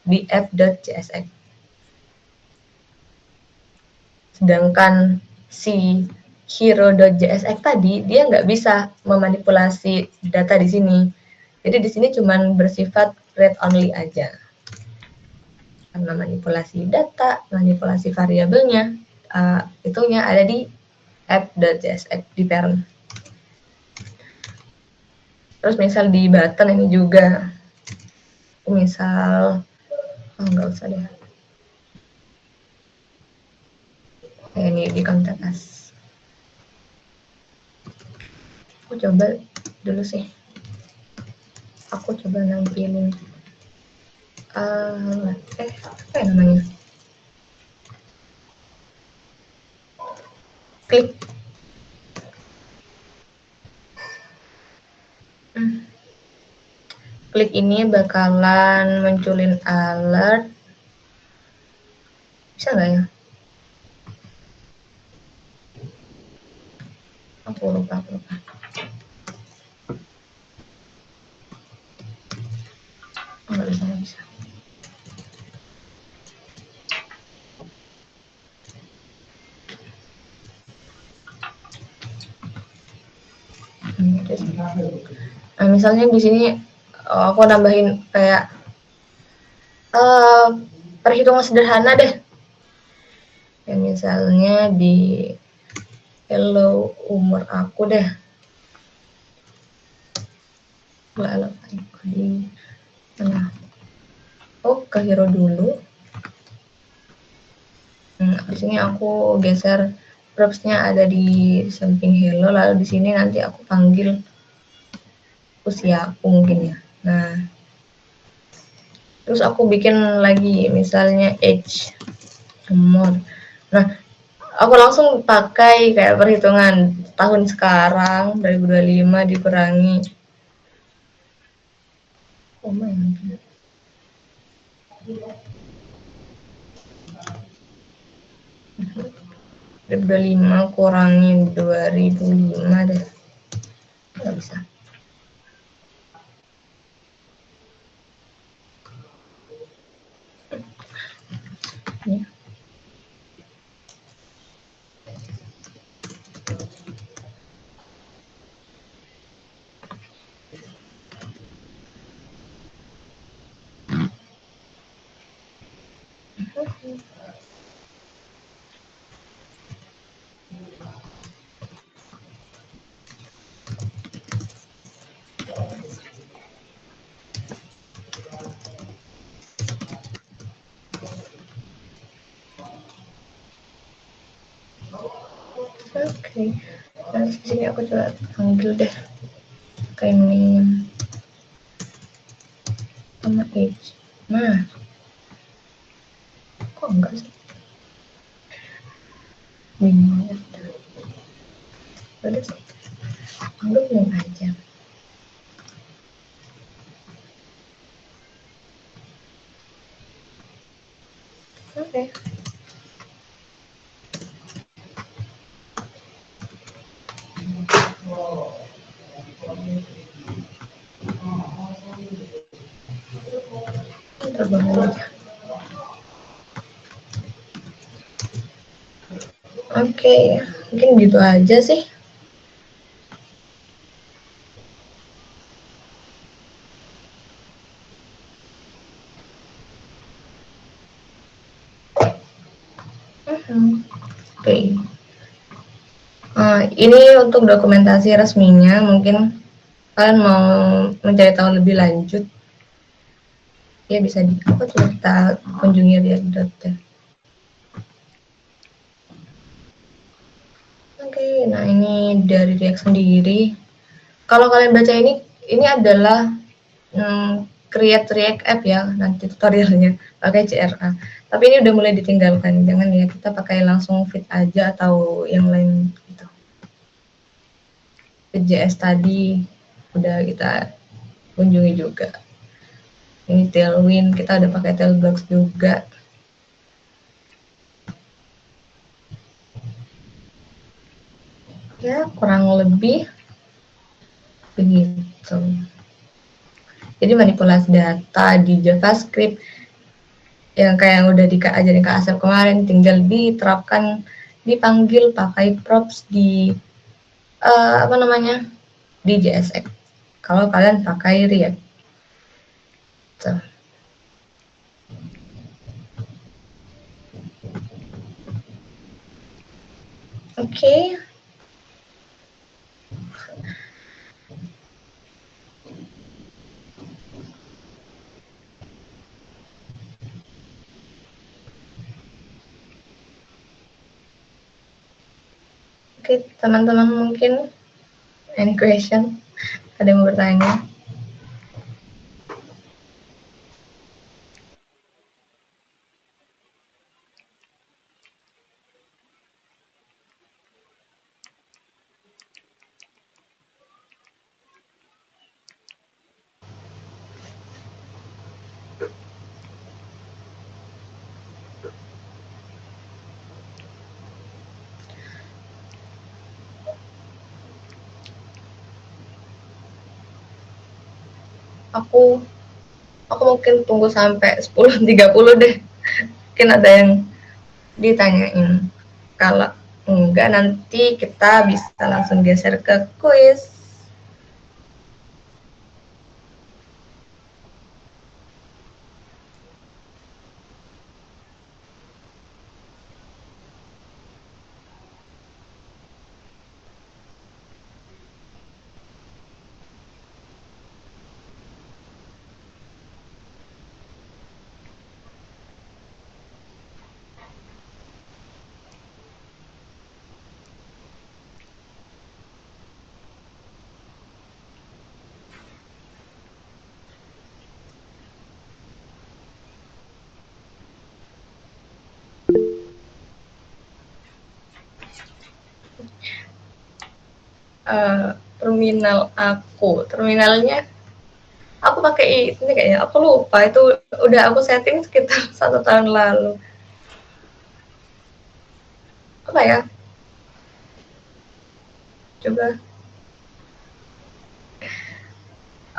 di app.csx. Sedangkan si hero.jsx tadi dia nggak bisa memanipulasi data di sini. Jadi di sini cuman bersifat read only aja. Karena manipulasi data, manipulasi variabelnya, itunya ada di app.jsx di parent. Terus misal di button ini juga, misal nggak usah deh. Ini di contact us. Aku coba dulu sih. Aku coba nampilin apa ya namanya, klik klik ini bakalan munculin alert, bisa nggak ya, aku lupa nggak bisa. Nah, misalnya di sini aku nambahin kayak perhitungan sederhana deh. Ya, misalnya di hello umur aku deh. Lalu di mana? Oh, ke hero dulu. Di sini aku geser propsnya ada di samping hello, lalu di sini nanti aku panggil usia aku mungkin ya. Nah, terus aku bikin lagi misalnya age, umur. Nah, aku langsung pakai kayak perhitungan tahun sekarang 2025 dikurangi 2025 kurangi 2005 deh, nggak bisa. Ya. Oke, nah di sini aku coba panggil deh kayak name sama age. Nah, kok enggak sih? Bingung ya. Udah sih, anggap name aja. Oke. Terbang aja. Oke, mungkin gitu aja sih. Oke. Ini untuk dokumentasi resminya mungkin kalian mau mencari tahu lebih lanjut, ya bisa di apa tuh kita kunjungi React.dev. Oke, nah ini dari React sendiri. Kalau kalian baca ini adalah create React app ya, nanti tutorialnya pakai CRA. Tapi ini udah mulai ditinggalkan, jangan ya kita pakai langsung Vite aja atau yang lain gitu. Vite.js tadi udah kita kunjungi juga. Ini Tailwind, kita udah pakai Tailblocks juga. Ya, kurang lebih begitu. Jadi manipulasi data di JavaScript yang kayak yang udah diajarin Kak Asep kemarin, tinggal diterapkan, dipanggil pakai props di apa namanya, di JSX. Kalau kalian pakai React. So. Oke. Okay. Oke, okay, teman-teman mungkin any question? Ada yang mau bertanya? Aku mungkin tunggu sampai 10.30 deh. Mungkin ada yang ditanyain. Kalau enggak nanti kita bisa langsung geser ke kuis. Terminalnya aku pakai ini kayaknya, aku lupa, itu udah aku setting sekitar 1 tahun lalu. Apa ya, coba,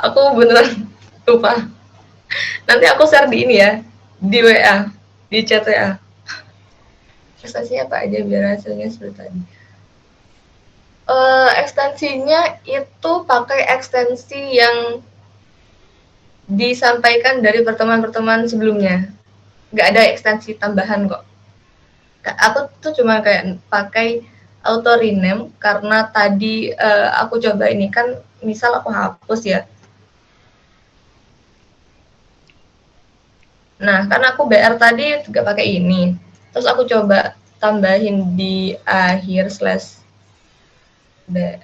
aku beneran lupa. Nanti aku share di ini ya, di WA, di chat WA. Prestasinya apa aja biar hasilnya seperti tadi. Ekstensinya itu pakai ekstensi yang disampaikan dari pertemuan-pertemuan sebelumnya. Nggak ada ekstensi tambahan kok. Aku tuh cuma kayak pakai auto rename karena tadi aku coba ini kan, misal aku hapus ya. Nah, karena aku BR tadi juga pakai ini. Terus aku coba tambahin di akhir slash BR.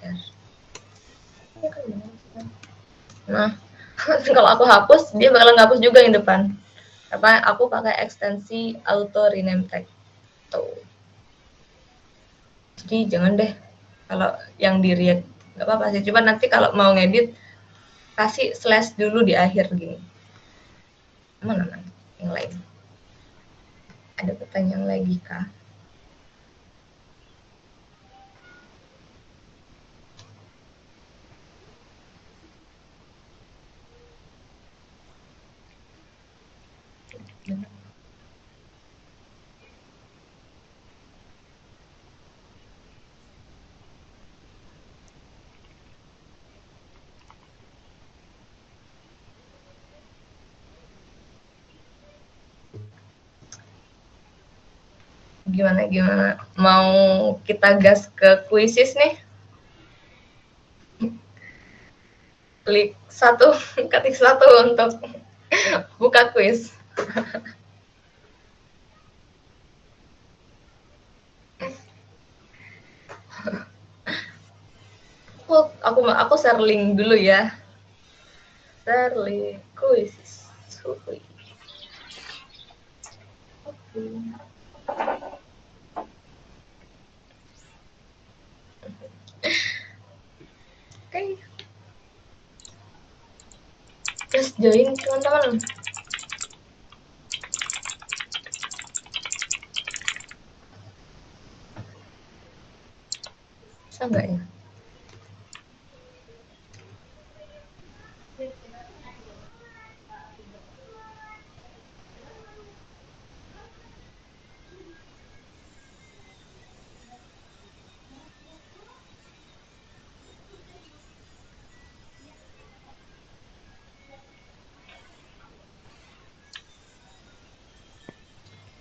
Nah, kalau aku hapus, dia bakal ngapus juga yang depan. Apa, aku pakai ekstensi auto rename tag. Tuh. Jadi jangan deh kalau yang di React, nggak apa-apa sih. Coba nanti kalau mau ngedit, kasih slash dulu di akhir gini. Aman-aman. Yang lain. Ada pertanyaan lagi kah? Gimana? Mau kita gas ke kuisis nih? klik satu, ketik satu untuk buka kuis. Aku share link dulu ya. Share link kuis. Oke, terus join teman-teman. Bisa nggak ya?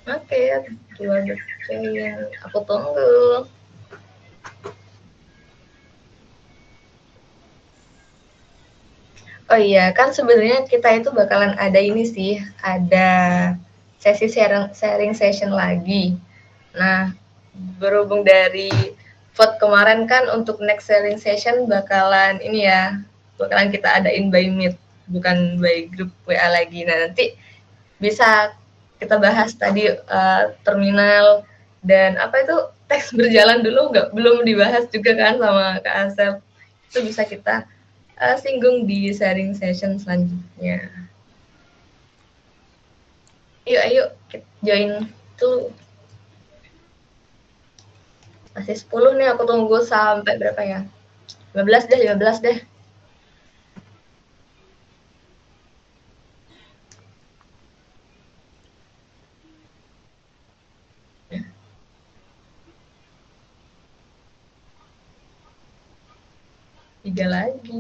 Oke, dua join. Aku tunggu. Oh iya, kan sebenarnya kita itu bakalan ada ini sih, ada sesi sharing session lagi. Nah, berhubung dari vote kemarin kan untuk next sharing session bakalan ini ya, bakalan kita adain by Meet, bukan by grup WA lagi. Nah, nanti bisa kita bahas tadi terminal dan apa itu teks berjalan dulu belum dibahas juga kan sama Kak Asep. Itu bisa kita singgung di sharing session selanjutnya. Yuk, ayo kita join tuh. Masih 10 nih, aku tunggu sampai berapa ya? 15 deh, 15 deh. Tiga lagi.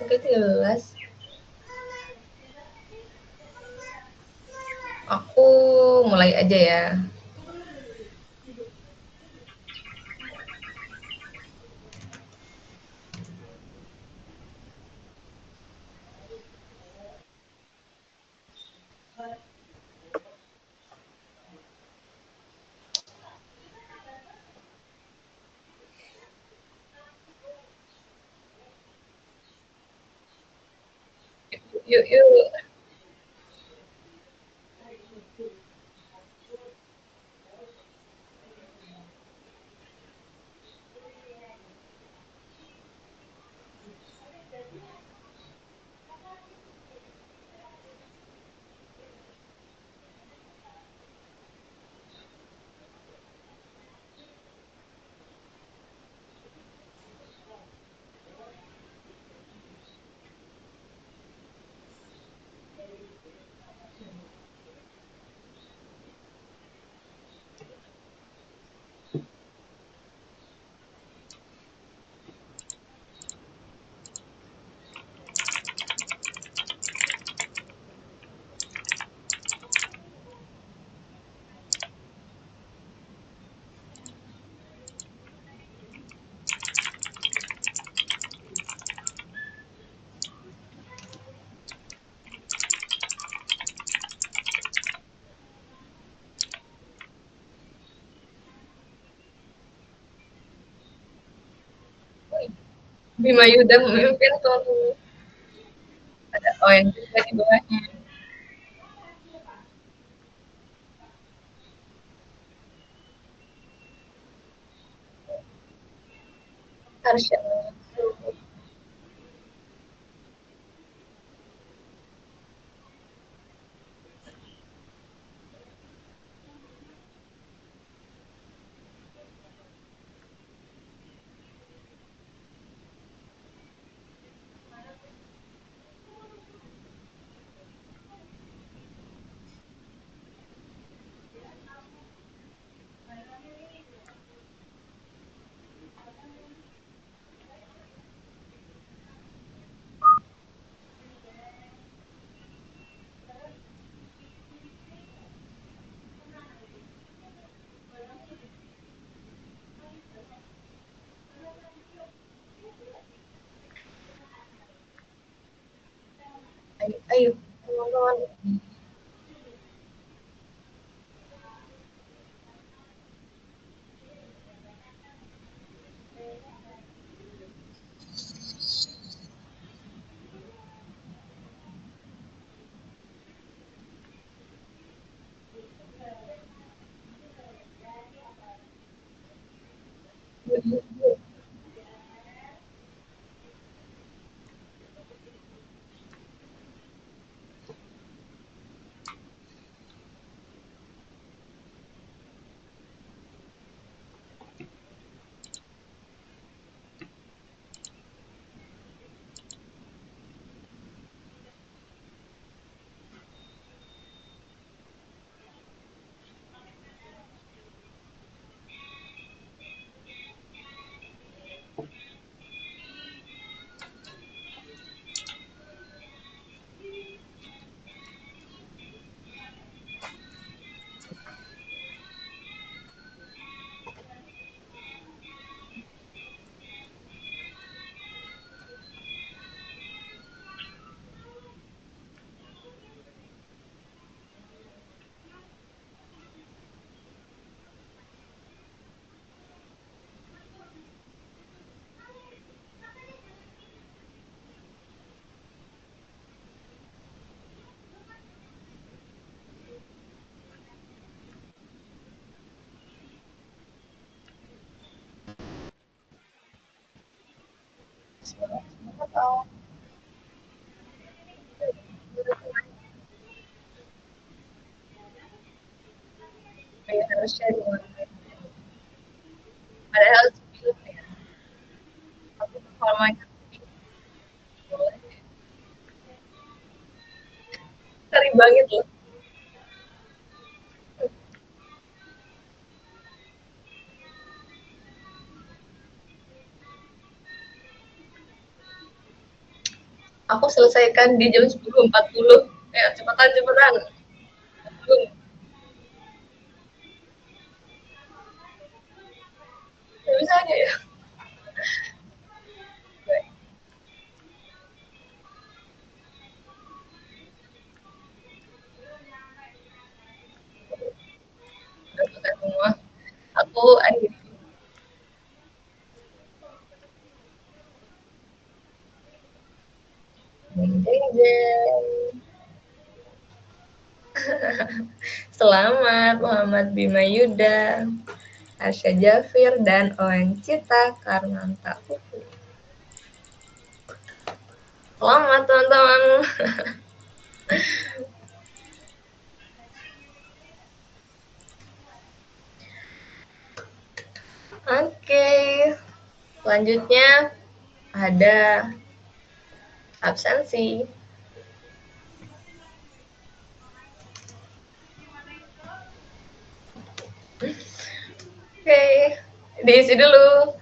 Oke, 13. Aku mulai aja ya. Yuk, yuk. Bima Yuda memimpin tuh. Ada ON juga di bawahnya. Harus yang ayo teman-teman. Semangat, Om. Kayak harus sharing online. Padahal sebelum ya, aku performanya boleh. Sering banget loh. Aku selesaikan di jam 10.40. Ya, cepetan, cepetan. Belum. Ya, bisa aja ya. Udah selesai semua. Aku akhiri. Jeng, jeng, jeng. Selamat Muhammad Bima Yuda, Arsya Jafir, dan Owen Cita Karnanta. Selamat teman-teman. Oke, selanjutnya ada absensi. Oke, diisi dulu.